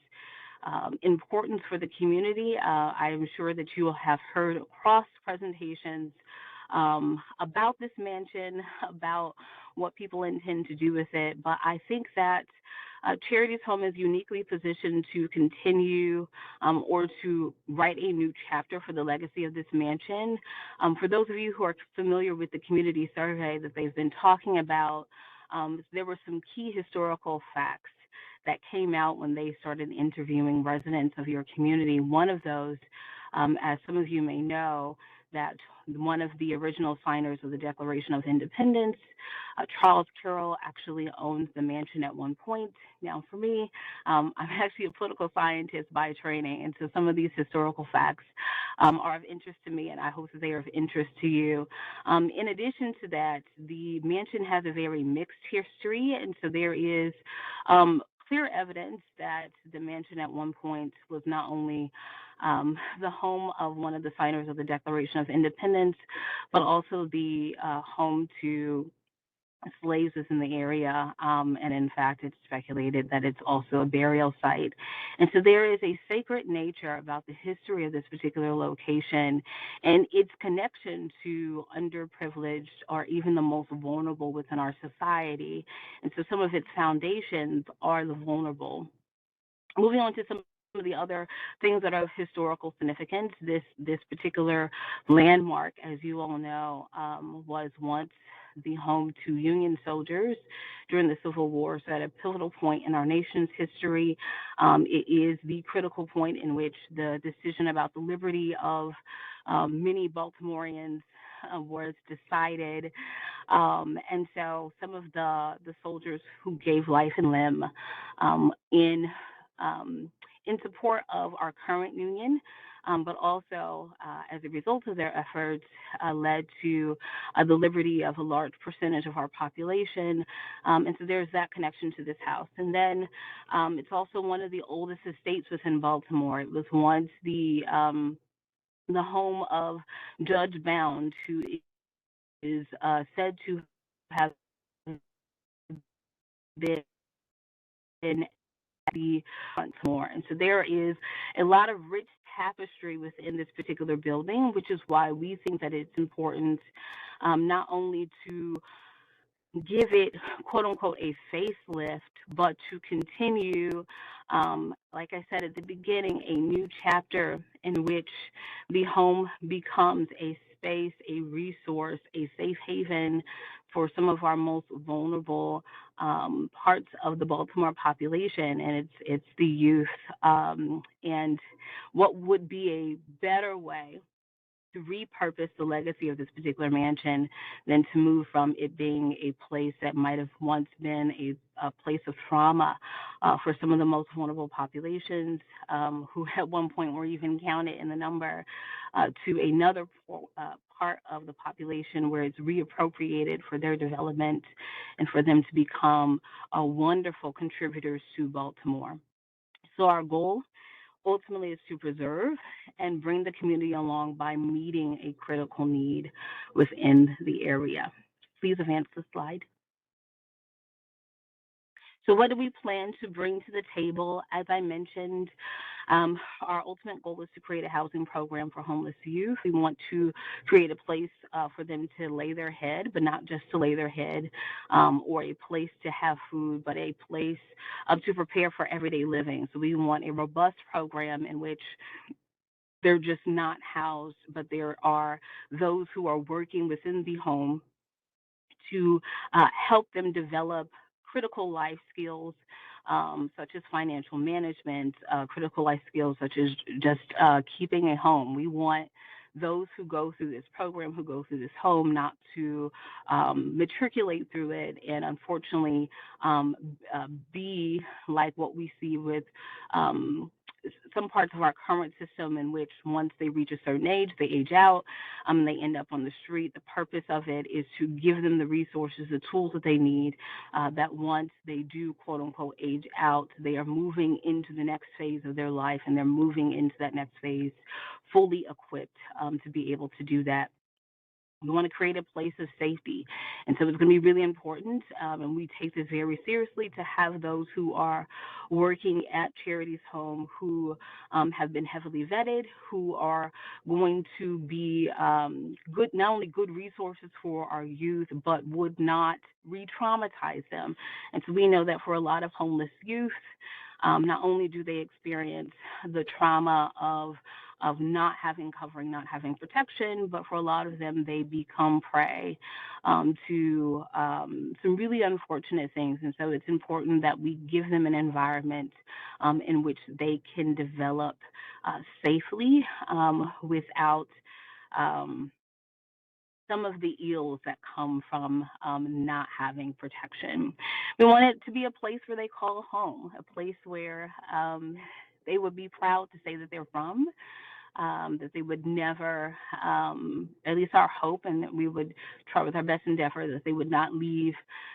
importance for the community. I am sure that you will have heard across presentations about this mansion, about what people intend to do with it, but I think that Charities Home is uniquely positioned to continue or to write a new chapter for the legacy of this mansion. For those of you who are familiar with the community survey that they've been talking about, there were some key historical facts that came out when they started interviewing residents of your community. One of those, as some of you may know, that one of the original signers of the Declaration of Independence, Charles Carroll, actually owned the mansion at one point. Now, for me, I'm actually a political scientist by training, and so some of these historical facts are of interest to me, and I hope that they are of interest to you. In addition to that, the mansion has a very mixed history, and so there is clear evidence that the mansion at one point was not only the home of one of the signers of the Declaration of Independence, but also the home to slaves within the area, and in fact, it's speculated that it's also a burial site. And so there is a sacred nature about the history of this particular location and its connection to underprivileged or even the most vulnerable within our society. And so some of its foundations are the vulnerable. Moving on to some of the other things that are of historical significance, this particular landmark, as you all know, was once the home to Union soldiers during the Civil War. So at a pivotal point in our nation's history, it is the critical point in which the decision about the liberty of many Baltimoreans was decided. And so some of the soldiers who gave life and limb in support of our current union, but also as a result of their efforts, led to the liberty of a large percentage of our population. And so there's that connection to this house. And then it's also one of the oldest estates within Baltimore. It was once the home of Judge Bound, who is said to have been the more. And so there is a lot of rich tapestry within this particular building, which is why we think that it's important not only to give it, quote unquote, a facelift, but to continue, like I said at the beginning, a new chapter in which the home becomes a space, a resource, a safe haven for some of our most vulnerable parts of the Baltimore population, and it's the youth. And what would be a better way to repurpose the legacy of this particular mansion than to move from it being a place that might have once been a place of trauma for some of the most vulnerable populations who at one point were even counted in the number, to another part of the population where it's reappropriated for their development and for them to become wonderful contributors to Baltimore. So our goal ultimately is to preserve and bring the community along by meeting a critical need within the area. Please advance the slide. So what do we plan to bring to the table? As I mentioned, our ultimate goal is to create a housing program for homeless youth. We want to create a place for them to lay their head, but not just to lay their head, or a place to have food, but a place to prepare for everyday living. So we want a robust program in which they're just not housed, but there are those who are working within the home to help them develop critical life skills, such as financial management, critical life skills such as just keeping a home. We want those who go through this program, who go through this home, not to matriculate through it and unfortunately be like what we see with some parts of our current system, in which once they reach a certain age, they age out, they end up on the street. The purpose of it is to give them the resources, the tools that they need, that once they do, quote unquote, age out, they are moving into the next phase of their life, and they're moving into that next phase fully equipped to be able to do that. We want to create a place of safety. And so it's going to be really important, and we take this very seriously, to have those who are working at Charity's Home who have been heavily vetted, who are going to be good, not only good resources for our youth, but would not re-traumatize them. And so we know that for a lot of homeless youth, not only do they experience the trauma of not having covering, not having protection, but for a lot of them, they become prey to some really unfortunate things. And so it's important that we give them an environment in which they can develop safely without some of the ills that come from not having protection. We want it to be a place where they call home, a place where they would be proud to say that they're from, that they would never, at least our hope, and that we would try with our best endeavor, that they would not leave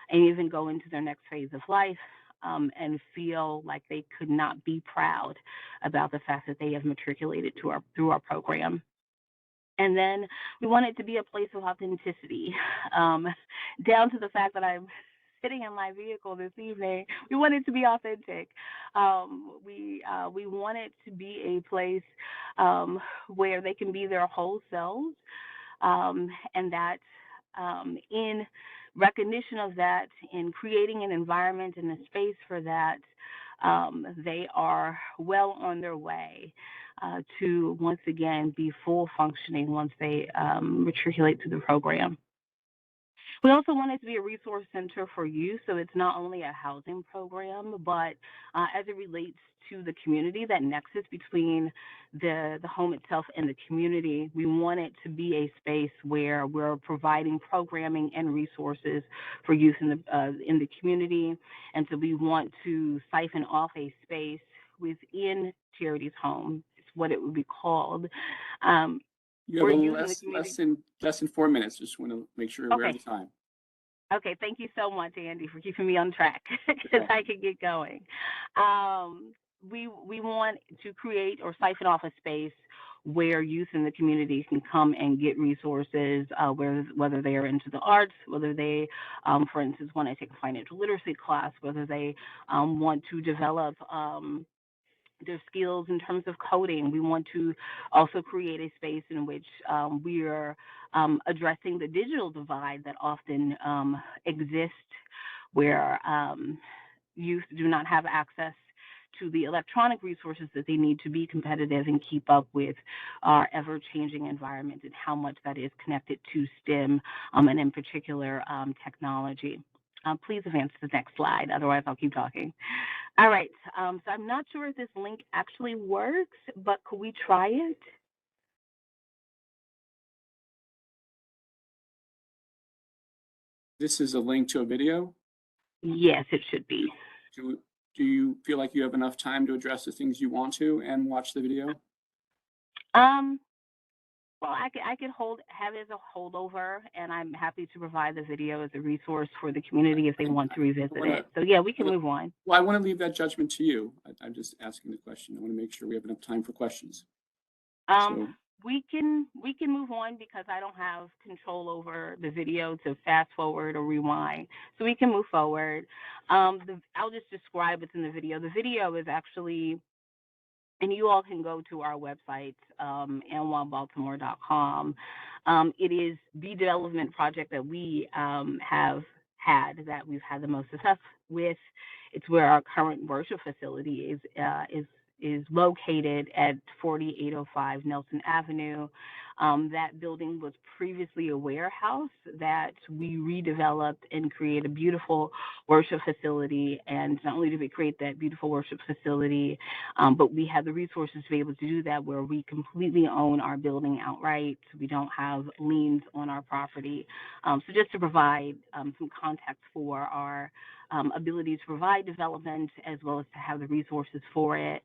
and even go into their next phase of life and feel like they could not be proud about the fact that they have matriculated through our program. And then we want it to be a place of authenticity, down to the fact that I'm sitting in my vehicle this evening. We want it to be authentic. We want it to be a place where they can be their whole selves, and that in recognition of that, in creating an environment and a space for that, they are well on their way to once again be full functioning once they matriculate to the program. We also want it to be a resource center for youth, so it's not only a housing program, but as it relates to the community, that nexus between the home itself and the community, we want it to be a space where we're providing programming and resources for youth in the community. And so we want to siphon off a space within Charity's home. It's what it would be called. You have less than 4 minutes. Just want to make sure we're at the time. Okay, thank you so much, Andy, for keeping me on track because I can get going. We want to create or siphon off a space where youth in the community can come and get resources, whether they are into the arts, whether they, for instance, want to take a financial literacy class, whether they want to develop their skills in terms of coding. We want to also create a space in which we are addressing the digital divide that often exists, where youth do not have access to the electronic resources that they need to be competitive and keep up with our ever-changing environment and how much that is connected to STEM and in particular technology. Please advance to the next slide, otherwise I'll keep talking. All right, so I'm not sure if this link actually works, but could we try it? This is a link to a video? Yes, it should be. Do you feel like you have enough time to address the things you want to and watch the video? Well, I could have it as a holdover, and I'm happy to provide the video as a resource for the community if they want to revisit it. So yeah, we can move on. Well, I want to leave that judgment to you. I'm just asking the question. I want to make sure we have enough time for questions. We can move on because I don't have control over the video to fast forward or rewind. So we can move forward. I'll just describe what's in the video. The video is actually, and you all can go to our website, nybaltimore.com. It is the development project that we have had, that we've had the most success with. It's where our current worship facility is located at 4805 Nelson Avenue. That building was previously a warehouse that we redeveloped and created a beautiful worship facility. And not only did we create that beautiful worship facility, but we have the resources to be able to do that, where we completely own our building outright. We don't have liens on our property. So just to provide some context for our ability to provide development as well as to have the resources for it.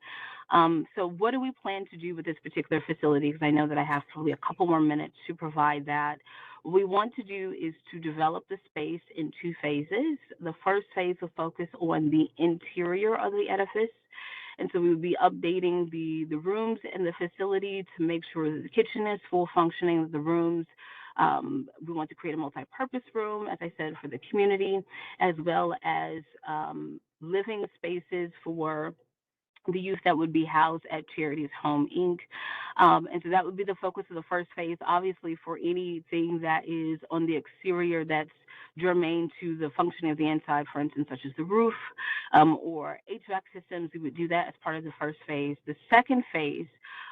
So what do we plan to do with this particular facility? Because I know that I have probably a couple more minutes to provide that. What we want to do is to develop the space in 2 phases. The first phase will focus on the interior of the edifice. And so we will be updating the rooms in the facility to make sure that the kitchen is full functioning, the rooms. We want to create a multi-purpose room, as I said, for the community, as well as living spaces for the youth that would be housed at Charity's Home, Inc. And so that would be the focus of the first phase. Obviously, for anything that is on the exterior that's germane to the functioning of the inside, for instance, such as the roof or HVAC systems, we would do that as part of the first phase. The second phase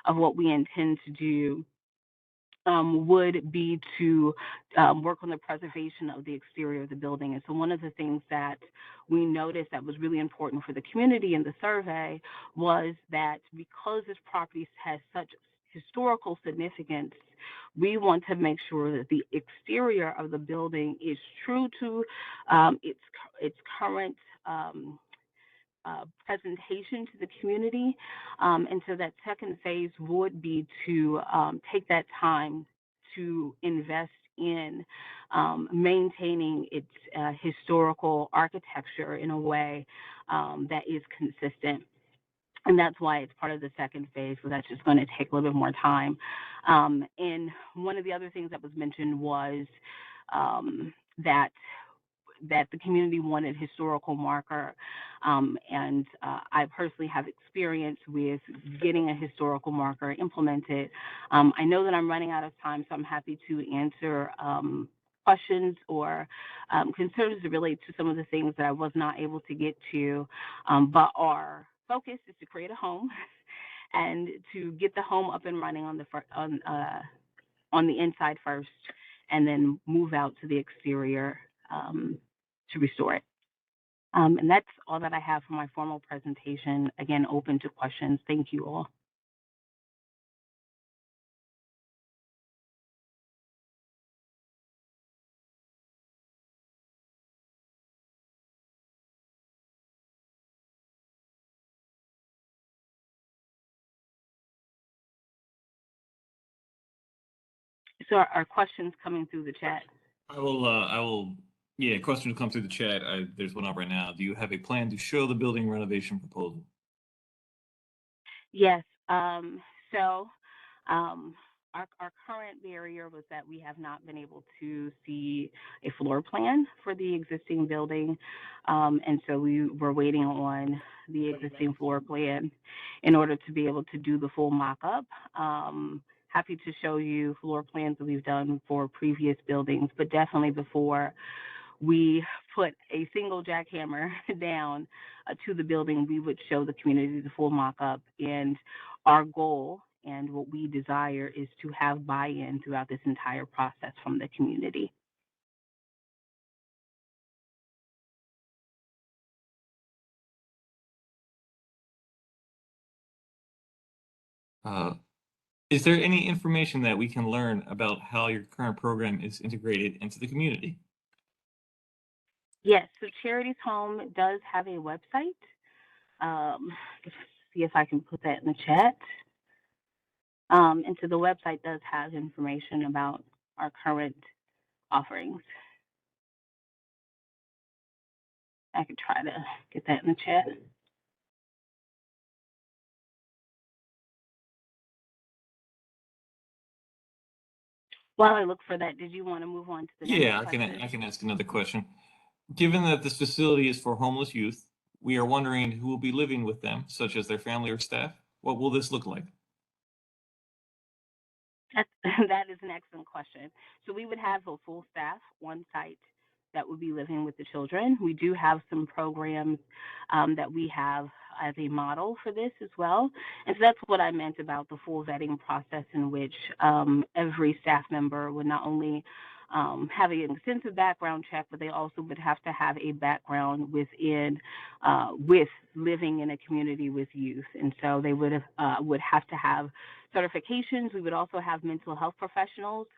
of what we intend to do would be to work on the preservation of the exterior of the building. And so one of the things that we noticed that was really important for the community in the survey was that because this property has such historical significance, we want to make sure that the exterior of the building is true to its current presentation to the community. And so that second phase would be to take that time to invest in maintaining its historical architecture in a way that is consistent. And that's why it's part of the second phase, so that's just going to take a little bit more time. And one of the other things that was mentioned was that the community wanted historical marker. And I personally have experience with getting a historical marker implemented. I know that I'm running out of time, so I'm happy to answer questions or concerns that relate to some of the things that I was not able to get to, but our focus is to create a home and to get the home up and running on the inside first, and then move out to the exterior to restore it. And that's all that I have for my formal presentation. Again, open to questions. Thank you all. So are questions coming through the chat? I will, yeah, questions come through the chat. There's one up right now. Do you have a plan to show the building renovation proposal? Yes. So our current barrier was that we have not been able to see a floor plan for the existing building. And so we were waiting on the existing floor plan in order to be able to do the full mock-up. Happy to show you floor plans that we've done for previous buildings, but definitely before we put a single jackhammer down to the building, we would show the community the full mock-up. And our goal and what we desire is to have buy-in throughout this entire process from the community. Is there any information that we can learn about how your current program is integrated into the community? Yes, so Charities Home does have a website. Let's see if I can put that in the chat. And so the website does have information about our current offerings. I could try to get that in the chat. While I look for that, did you want to move on to the next question? Yeah, I can ask another question. Given that this facility is for homeless youth, we are wondering who will be living with them, such as their family or staff. What will this look like? That is an excellent question. So we would have a full staff on site that would be living with the children. We do have some programs that we have as a model for this as well. And so that's what I meant about the full vetting process, in which every staff member would not only have an extensive background check, but they also would have to have a background with living in a community with youth. And so they would have to have certifications. We would also have mental health professionals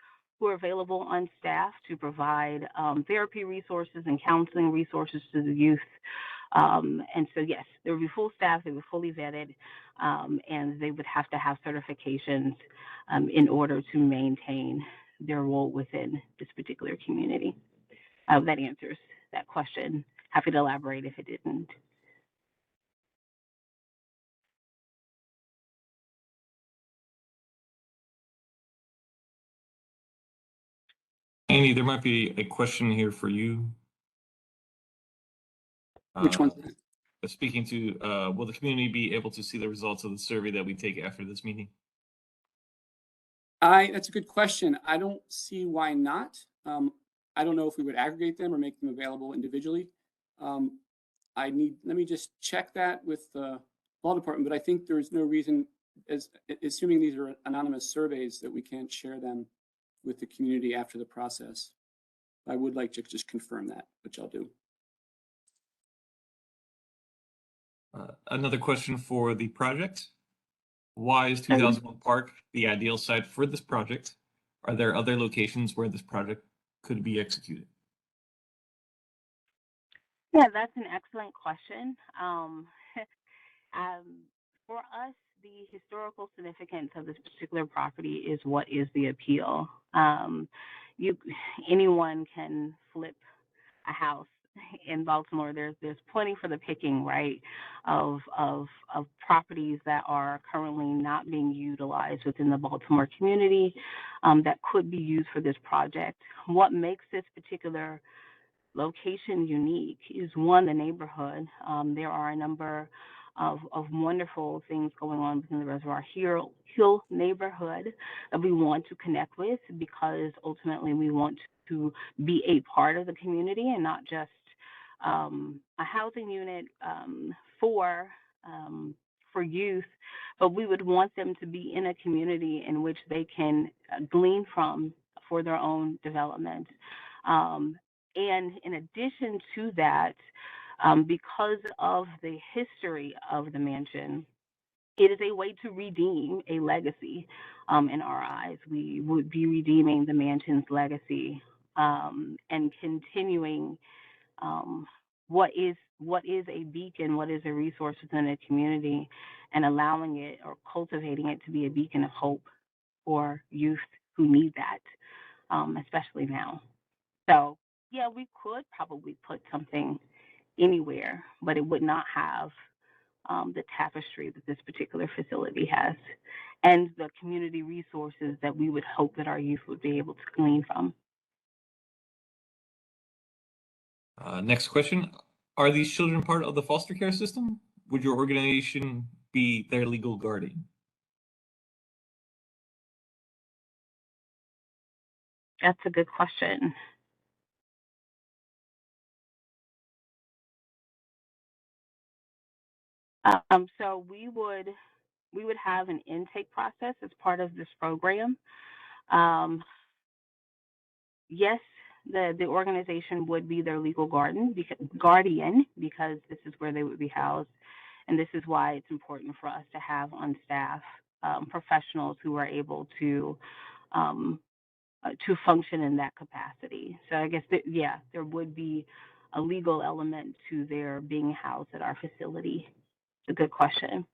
who are available on staff to provide therapy resources and counseling resources to the youth. And so, yes, there would be full staff, they were fully vetted, and they would have to have certifications in order to maintain their role within this particular community. I hope that answers that question. Happy to elaborate if it didn't. Annie, there might be a question here for you. Which one? Speaking to, will the community be able to see the results of the survey that we take after this meeting? That's a good question. I don't see why not. I don't know if we would aggregate them or make them available individually. Let me just check that with the law department, but I think there's no reason, assuming these are anonymous surveys, that we can't share them with the community after the process. I would like to just confirm that, which I'll do. Another question for the project. Why is 2001 Park the ideal site for this project? Are there other locations where this project could be executed? Yeah, that's an excellent question. For us, the historical significance of this particular property is what is the appeal. anyone can flip a house in Baltimore. There's plenty for the picking, right? Of properties that are currently not being utilized within the Baltimore community that could be used for this project. What makes this particular location unique is one, the neighborhood. There are a number of wonderful things going on within the Reservoir Hill neighborhood that we want to connect with, because ultimately we want to be a part of the community and not just a housing unit for youth, but we would want them to be in a community in which they can glean from for their own development. And in addition to that, because of the history of the mansion, it is a way to redeem a legacy. In our eyes, we would be redeeming the mansion's legacy and continuing what is a beacon, what is a resource within a community, and allowing it or cultivating it to be a beacon of hope for youth who need that, especially now. So yeah, we could probably put something anywhere, but it would not have the tapestry that this particular facility has and the community resources that we would hope that our youth would be able to glean from. Next question. Are these children part of the foster care system? Would your organization be their legal guardian? That's a good question. So we would have an intake process as part of this program. Yes, the organization would be their legal guardian because this is where they would be housed, and this is why it's important for us to have on staff professionals who are able to function in that capacity. So I guess there would be a legal element to their being housed at our facility. It's a good question.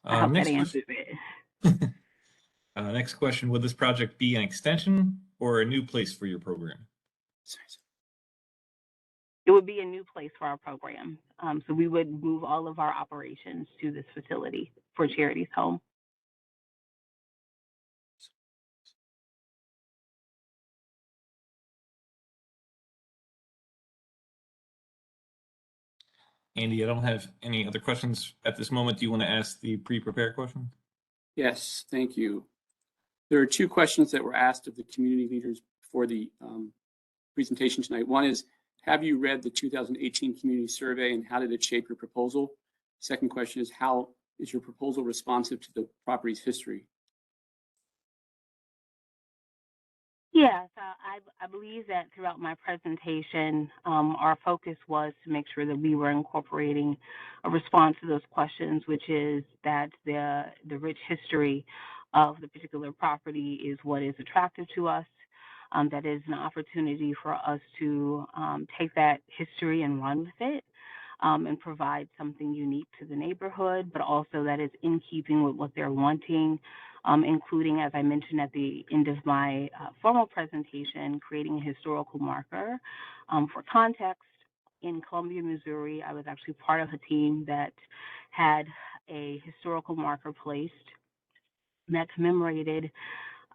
I hope that answers it. Next question, would this project be an extension or a new place for your program? It would be a new place for our program. So we would move all of our operations to this facility for Charity's Home. Andy, I don't have any other questions at this moment. Do you want to ask the pre-prepared question? Yes, thank you. There are two questions that were asked of the community leaders for the presentation tonight. One is, have you read the 2018 community survey and how did it shape your proposal? Second question is, how is your proposal responsive to the property's history? Yeah, so I believe that throughout my presentation, our focus was to make sure that we were incorporating a response to those questions, which is that the rich history of the particular property is what is attractive to us. That is an opportunity for us to take that history and run with it and provide something unique to the neighborhood, but also that is in keeping with what they're wanting, including, as I mentioned at the end of my formal presentation, creating a historical marker. For context, in Columbia, Missouri, I was actually part of a team that had a historical marker placed that commemorated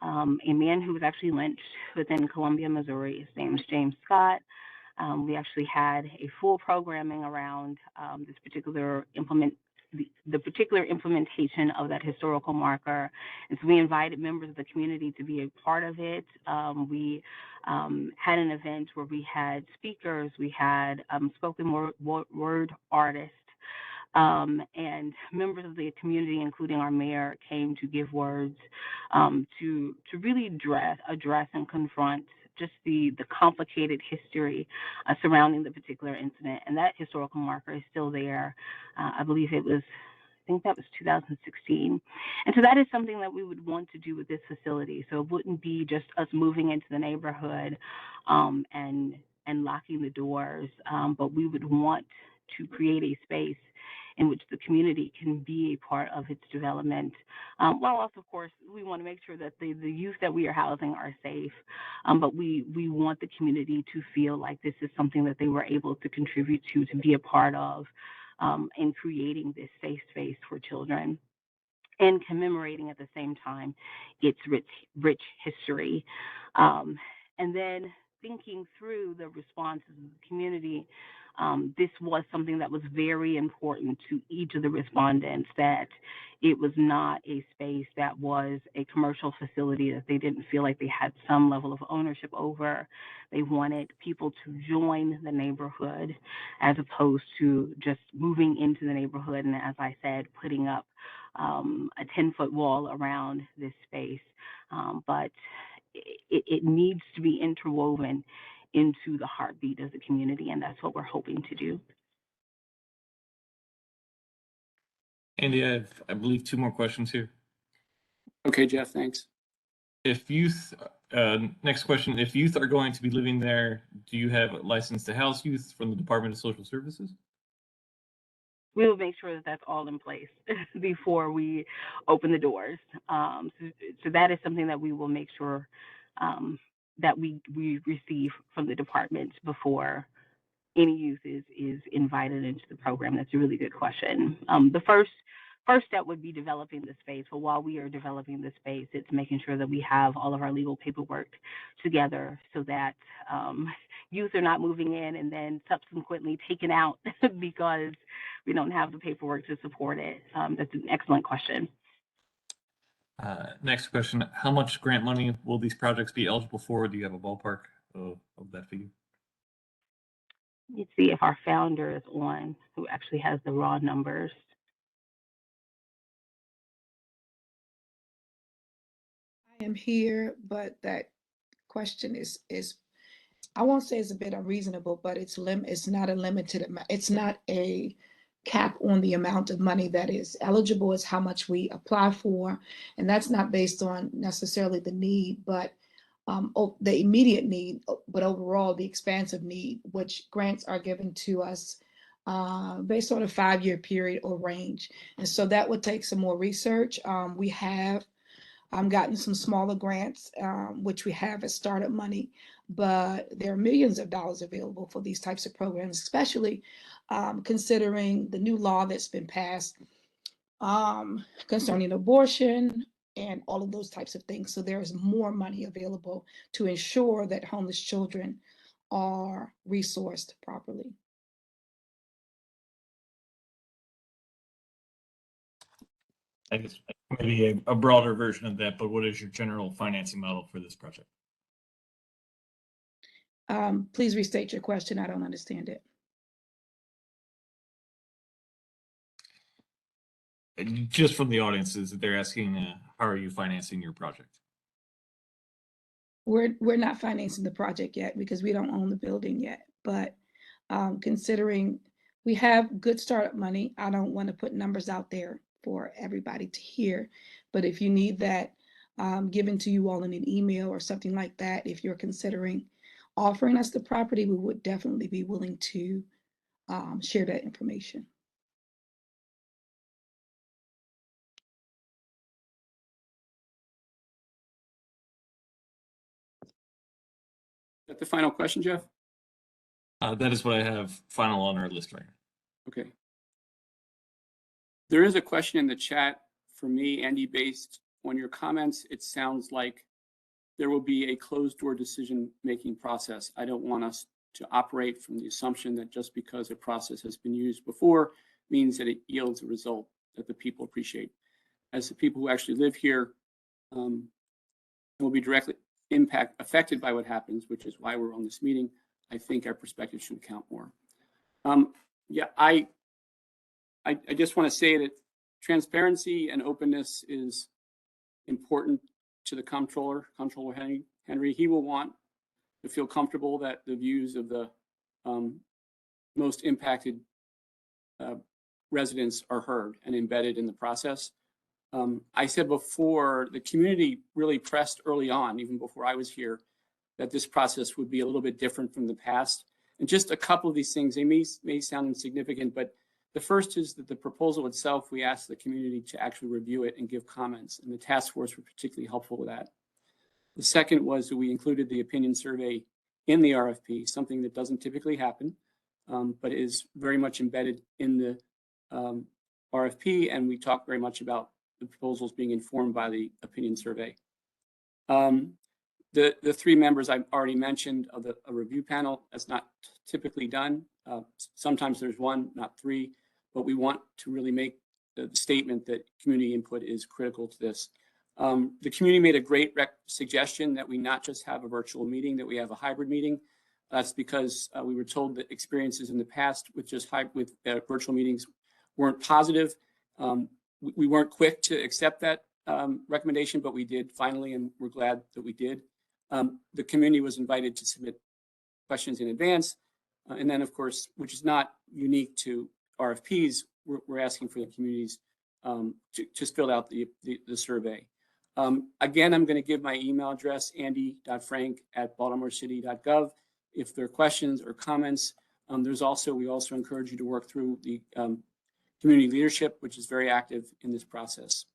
a man who was actually lynched within Columbia, Missouri. His name is James Scott. We actually had a full programming around this particular the particular implementation of that historical marker. And so we invited members of the community to be a part of it. We had an event where we had speakers, we had spoken word artists, and members of the community, including our mayor, came to give words to really address and confront just the complicated history surrounding the particular incident. And that historical marker is still there. I believe I think that was 2016. And so that is something that we would want to do with this facility. So it wouldn't be just us moving into the neighborhood and locking the doors, but we would want to create a space in which the community can be a part of its development. While also, of course, we want to make sure that the youth that we are housing are safe, but we want the community to feel like this is something that they were able to contribute to be a part of in creating this safe space for children, and commemorating at the same time its rich history. And then thinking through the responses of the community, this was something that was very important to each of the respondents, that it was not a space that was a commercial facility that they didn't feel like they had some level of ownership over. They wanted people to join the neighborhood as opposed to just moving into the neighborhood and, as I said, putting up a 10-foot wall around this space. But it needs to be interwoven into the heartbeat of the community, and that's what we're hoping to do. Andy, I have, I believe, 2 more questions here. Okay, Jeff, thanks. If youth, next question, if youth are going to be living there, do you have a license to house youth from the Department of Social Services? We will make sure that that's all in place before we open the doors. So that is something that we will make sure that we receive from the department before any youth is invited into the program. That's a really good question. The first step would be developing the space. But while we are developing the space, it's making sure that we have all of our legal paperwork together so that youth are not moving in and then subsequently taken out because we don't have the paperwork to support it. That's an excellent question. Next question, how much grant money will these projects be eligible for? Do you have a ballpark of that figure? Let's see if our founder is on, who actually has the raw numbers. I am here, but that question is I won't say it's a bit unreasonable, but it's not a limited amount. It's not a cap on the amount of money that is eligible. It's how much we apply for, and that's not based on necessarily the need, but the immediate need, but overall the expansive need, which grants are given to us based on a 5-year period or range. And so that would take some more research. We have gotten some smaller grants, which we have as startup money, but there are millions of dollars available for these types of programs, especially considering the new law that's been passed concerning abortion and all of those types of things. So there is more money available to ensure that homeless children are resourced properly. I guess maybe a broader version of that, but what is your general financing model for this project? Please restate your question. I don't understand it. Just from the audiences, they're asking, how are you financing your project? We're not financing the project yet because we don't own the building yet. But considering we have good startup money, I don't want to put numbers out there for everybody to hear. But if you need that given to you all in an email or something like that, if you're considering offering us the property, we would definitely be willing to share that information. Is that the final question, Jeff? That is what I have final on our list right now. Okay. There is a question in the chat for me, Andy, based on your comments. It sounds like there will be a closed door decision-making process. I don't want us to operate from the assumption that just because a process has been used before means that it yields a result that the people appreciate. As the people who actually live here will be directly affected by what happens, which is why we're on this meeting, I think our perspective should count more. Yeah, I just want to say that transparency and openness is important to the comptroller, Comptroller Henry. He will want to feel comfortable that the views of the most impacted residents are heard and embedded in the process. I said before, the community really pressed early on, even before I was here, that this process would be a little bit different from the past. And just a couple of these things, they may sound insignificant, but The first is that the proposal itself, we asked the community to actually review it and give comments, and the task force were particularly helpful with that. The second was that we included the opinion survey in the RFP, something that doesn't typically happen, but is very much embedded in the RFP, and we talked very much about the proposals being informed by the opinion survey. The three members I've already mentioned of a review panel, that's not typically done. Sometimes there's one, not three, but we want to really make the statement that community input is critical to this. The community made a great suggestion that we not just have a virtual meeting, that we have a hybrid meeting. That's because we were told that experiences in the past with just virtual meetings weren't positive. We weren't quick to accept that recommendation, but we did finally, and we're glad that we did. The community was invited to submit questions in advance. And then, of course, which is not unique to RFPs, we're asking for the communities to just fill out the survey. Again, I'm going to give my email address, andy.frank@baltimorecity.gov. If there are questions or comments, we also encourage you to work through the community leadership, which is very active in this process.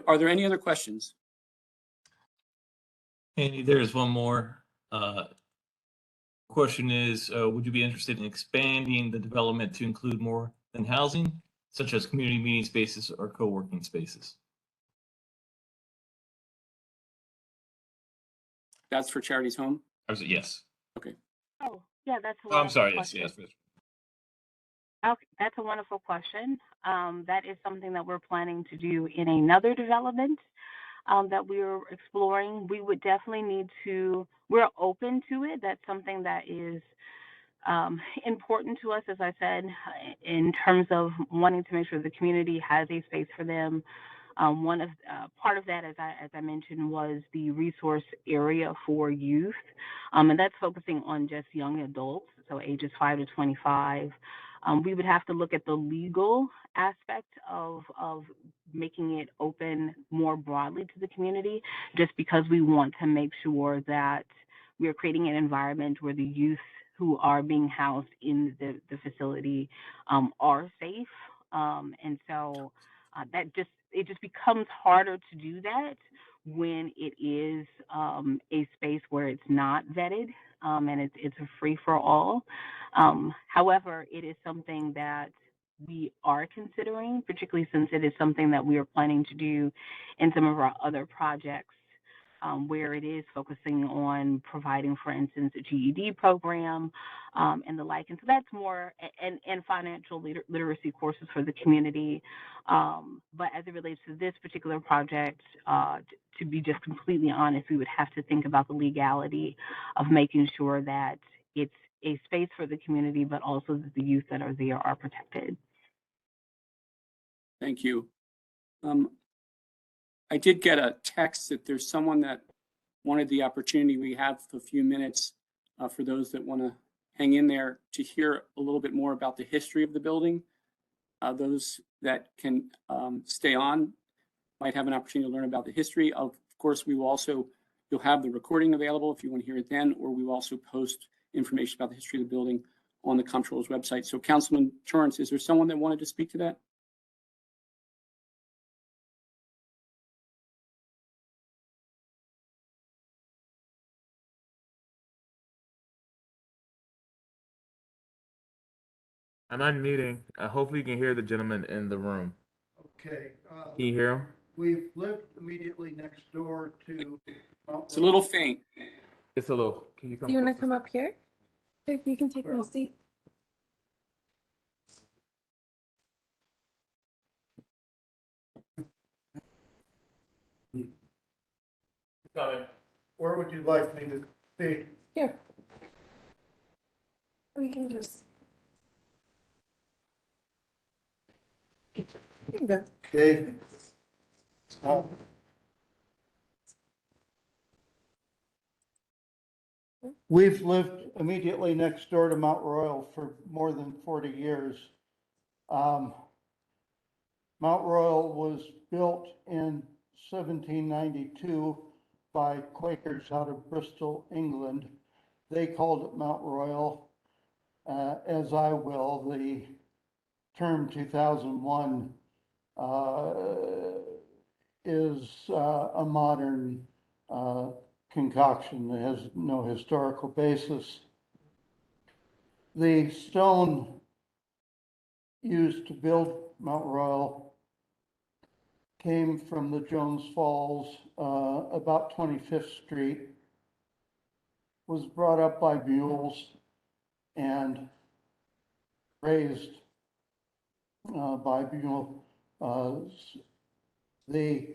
Are there any other questions? Andy, there's one more. Question is, would you be interested in expanding the development to include more than housing, such as community meeting spaces or co-working spaces? That's for Charity's Home? Yes. Okay. Oh, yeah, that's a Oh, I'm sorry. wonderful Yes, question. yes. Okay, that's a wonderful question. That is something that we're planning to do in another development that we're exploring. We would definitely need to, we're open to it. That's something that is important to us, as I said, in terms of wanting to make sure the community has a space for them. Part of that, as I mentioned, was the resource area for youth, and that's focusing on just young adults, so ages 5 to 25. We would have to look at the legal aspect of making it open more broadly to the community, just because we want to make sure that we are creating an environment where the youth who are being housed in the facility are safe, and so it just becomes harder to do that when it is a space where it's not vetted and it's a free for all. However, it is something that we are considering, particularly since it is something that we are planning to do in some of our other projects, where it is focusing on providing, for instance, a GED program and the like. And so that's more, and financial literacy courses for the community. But as it relates to this particular project, to be just completely honest, we would have to think about the legality of making sure that it's a space for the community, but also that the youth that are there are protected. Thank you. I did get a text that there's someone that wanted the opportunity. We have a few minutes for those that want to hang in there to hear a little bit more about the history of the building. Those that can stay on might have an opportunity to learn about the history. Of course, you'll have the recording available if you want to hear it then, or we will also post information about the history of the building on the Comptroller's website. So Councilman Torrence, is there someone that wanted to speak to that? I'm unmuting. Hopefully you can hear the gentleman in the room. Okay. Can you hear him? We've lived immediately next door to. It's a little faint. It's a little. Can you come? Do you want to come up here? You can take my seat. Where would you like me to be? Here. We can just. There you go. Okay. We've lived immediately next door to Mount Royal for more than 40 years. Mount Royal was built in 1792 by Quakers out of Bristol, England. They called it Mount Royal. as I will, the term 2001 is a modern concoction that has no historical basis. The stone used to build Mount Royal came from the Jones Falls, about 25th Street, was brought up by mules and raised by mule. They're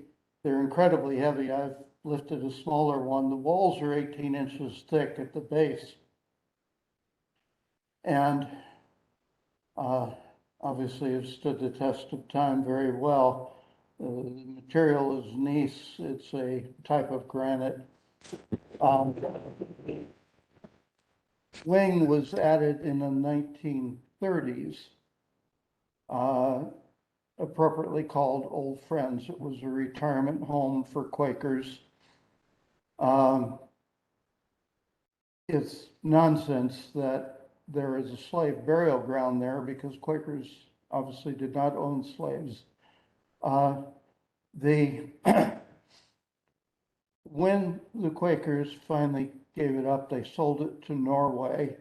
incredibly heavy. I've lifted a smaller one. The walls are 18 inches thick at the base. And obviously have stood the test of time very well. The material is gneiss. It's a type of granite. Wing was added in the 1930s, appropriately called Old Friends. It was a retirement home for Quakers. It's nonsense that there is a slave burial ground there because Quakers obviously did not own slaves. When the Quakers finally gave it up, they sold it to Norway.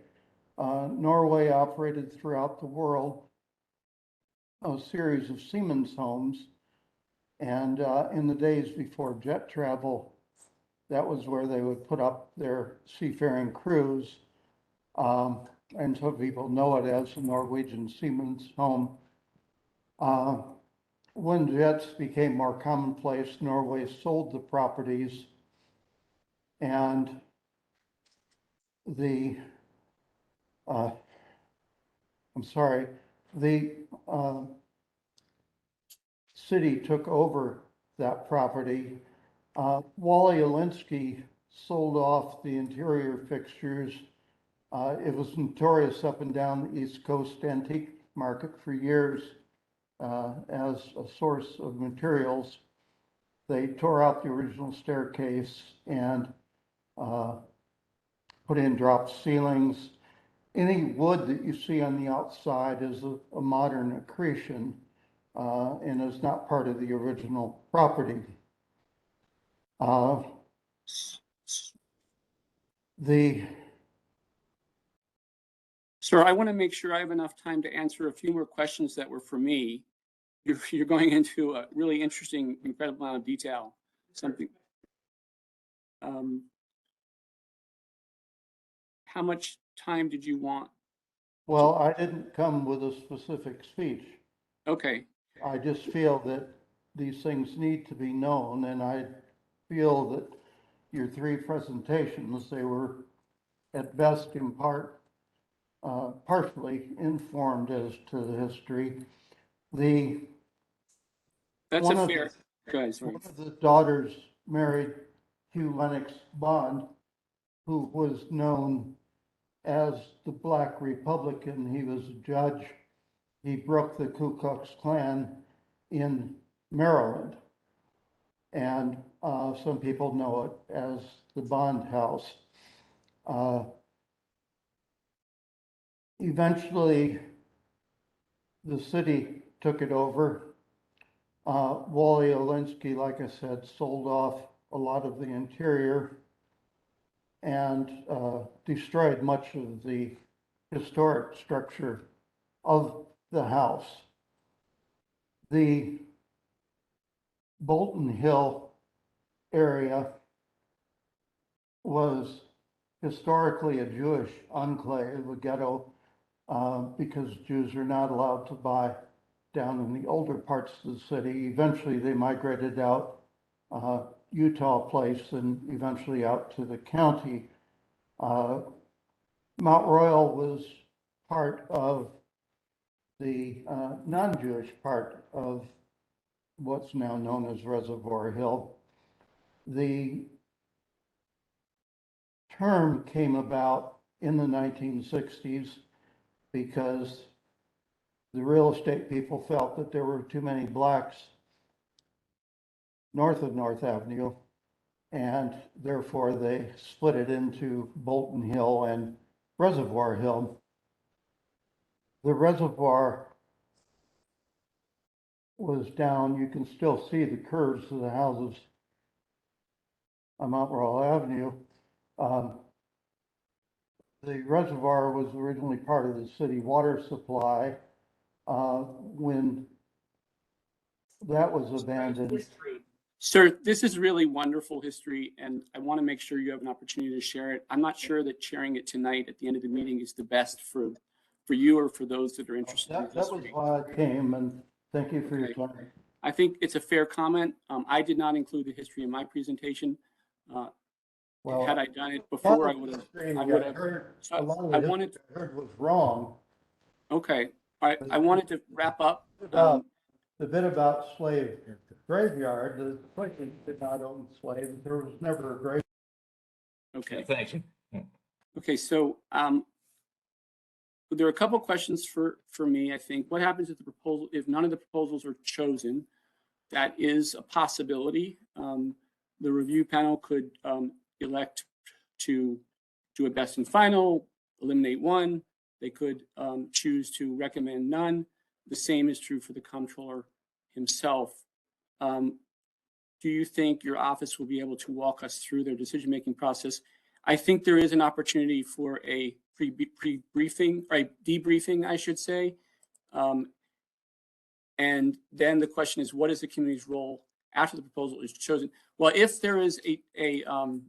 Norway operated throughout the world a series of seamen's homes. And in the days before jet travel, that was where they would put up their seafaring crews. And so people know it as the Norwegian seaman's home. When jets became more commonplace, Norway sold the properties, and the city took over that property. Wally Alinsky sold off the interior fixtures. It was notorious up and down the East Coast antique market for years as a source of materials. They tore out the original staircase and put in drop ceilings. Any wood that you see on the outside is a modern accretion and is not part of the original property. Sir, I want to make sure I have enough time to answer a few more questions that were for me. You're going into a really interesting, incredible amount of detail. Something. How much time did you want? Well, I didn't come with a specific speech. Okay. I just feel that these things need to be known, and I feel that your three presentations, they were at best in part partially informed as to the history. That's a fair. Go ahead, sorry. One of the daughters married Hugh Lennox Bond, who was known as the Black Republican. He was a judge. He broke the Ku Klux Klan in Maryland. And some people know it as the Bond House. Eventually, the city took it over. Wally Alinsky, like I said, sold off a lot of the interior and destroyed much of the historic structure of the house. The Bolton Hill area was historically a Jewish enclave, a ghetto, because Jews are not allowed to buy down in the older parts of the city. Eventually they migrated out Utah Place and eventually out to the county. Mount Royal was part of the non-Jewish part of what's now known as Reservoir Hill. The term came about in the 1960s because the real estate people felt that there were too many blacks north of North Avenue, and therefore they split it into Bolton Hill and Reservoir Hill. the reservoir was down. You can still see the curves of the houses on Mount Royal Avenue. The reservoir was originally part of the city water supply. When that was abandoned. Sir, this is really wonderful history, and I want to make sure you have an opportunity to share it. I'm not sure that sharing it tonight at the end of the meeting is the best for you or for those that are interested in That was history. why I came, and thank you for your Okay. time. I think it's a fair comment. I did not include the history in my presentation. Well, had I done it before, I would have. Heard, So a lot of I the wanted. history I heard was wrong. Okay, I wanted to wrap up. The bit about slave graveyard, the Clinton did not own slaves. There was never a grave. Okay. Thank you. Okay, so there are a couple questions for me. I think what happens if the proposal, if none of the proposals are chosen? That is a possibility. The review panel could elect to do a best and final, eliminate one. They could choose to recommend none. The same is true for the comptroller himself. Do you think your office will be able to walk us through their decision-making process? I think there is an opportunity for a pre-briefing, right, debriefing, I should say. And then the question is, what is the community's role after the proposal is chosen? Well, if there is a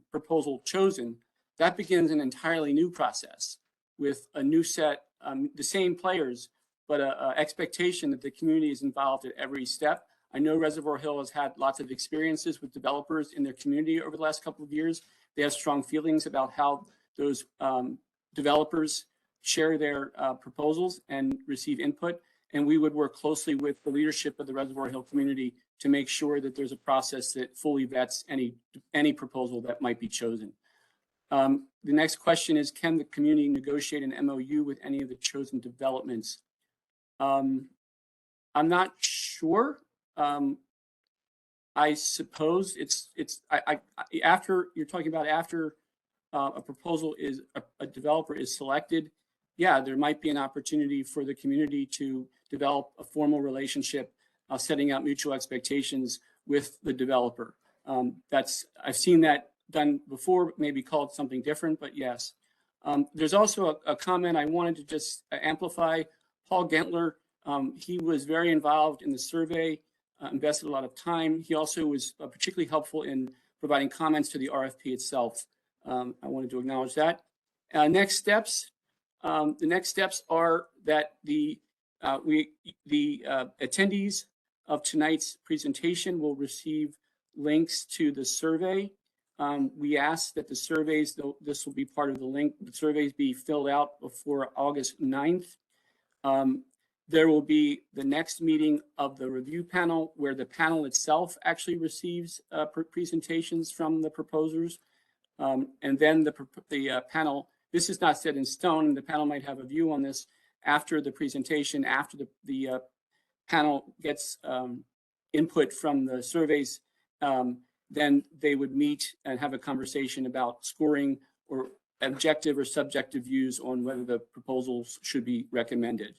proposal chosen, that begins an entirely new process with a new set, the same players, but a expectation that the community is involved at every step. I know Reservoir Hill has had lots of experiences with developers in their community over the last couple of years. They have strong feelings about how those developers share their proposals and receive input. And we would work closely with the leadership of the Reservoir Hill community to make sure that there's a process that fully vets any proposal that might be chosen. The next question is, can the community negotiate an MOU with any of the chosen developments? I'm not sure. I suppose after you're talking about after a proposal is a developer is selected, yeah, there might be an opportunity for the community to develop a formal relationship, setting out mutual expectations with the developer. I've seen that done before, maybe called something different, but yes. There's also a comment I wanted to just amplify. Paul Gentler, he was very involved in the survey, invested a lot of time. He also was particularly helpful in providing comments to the RFP itself. I wanted to acknowledge that. Next steps. The next steps are that the attendees of tonight's presentation will receive links to the survey. We ask that the surveys, this will be part of the link, the surveys be filled out before August 9th. There will be the next meeting of the review panel where the panel itself actually receives presentations from the proposers. And then the panel, this is not set in stone, the panel might have a view on this after the presentation, after the panel gets input from the surveys, then they would meet and have a conversation about scoring or objective or subjective views on whether the proposals should be recommended.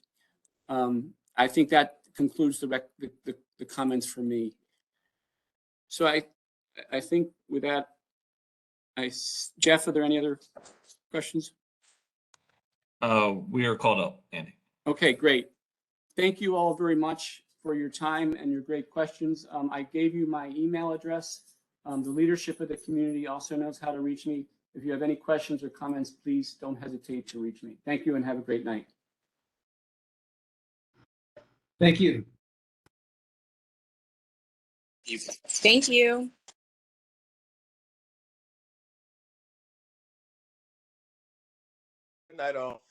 I think that concludes the comments for me. So I think with that, Jeff, are there any other questions? We are called up, Andy. Okay, great. Thank you all very much for your time and your great questions. I gave you my email address. The leadership of the community also knows how to reach me. If you have any questions or comments, please don't hesitate to reach me. Thank you and have a great night. Thank you. Thank you. Good night, all.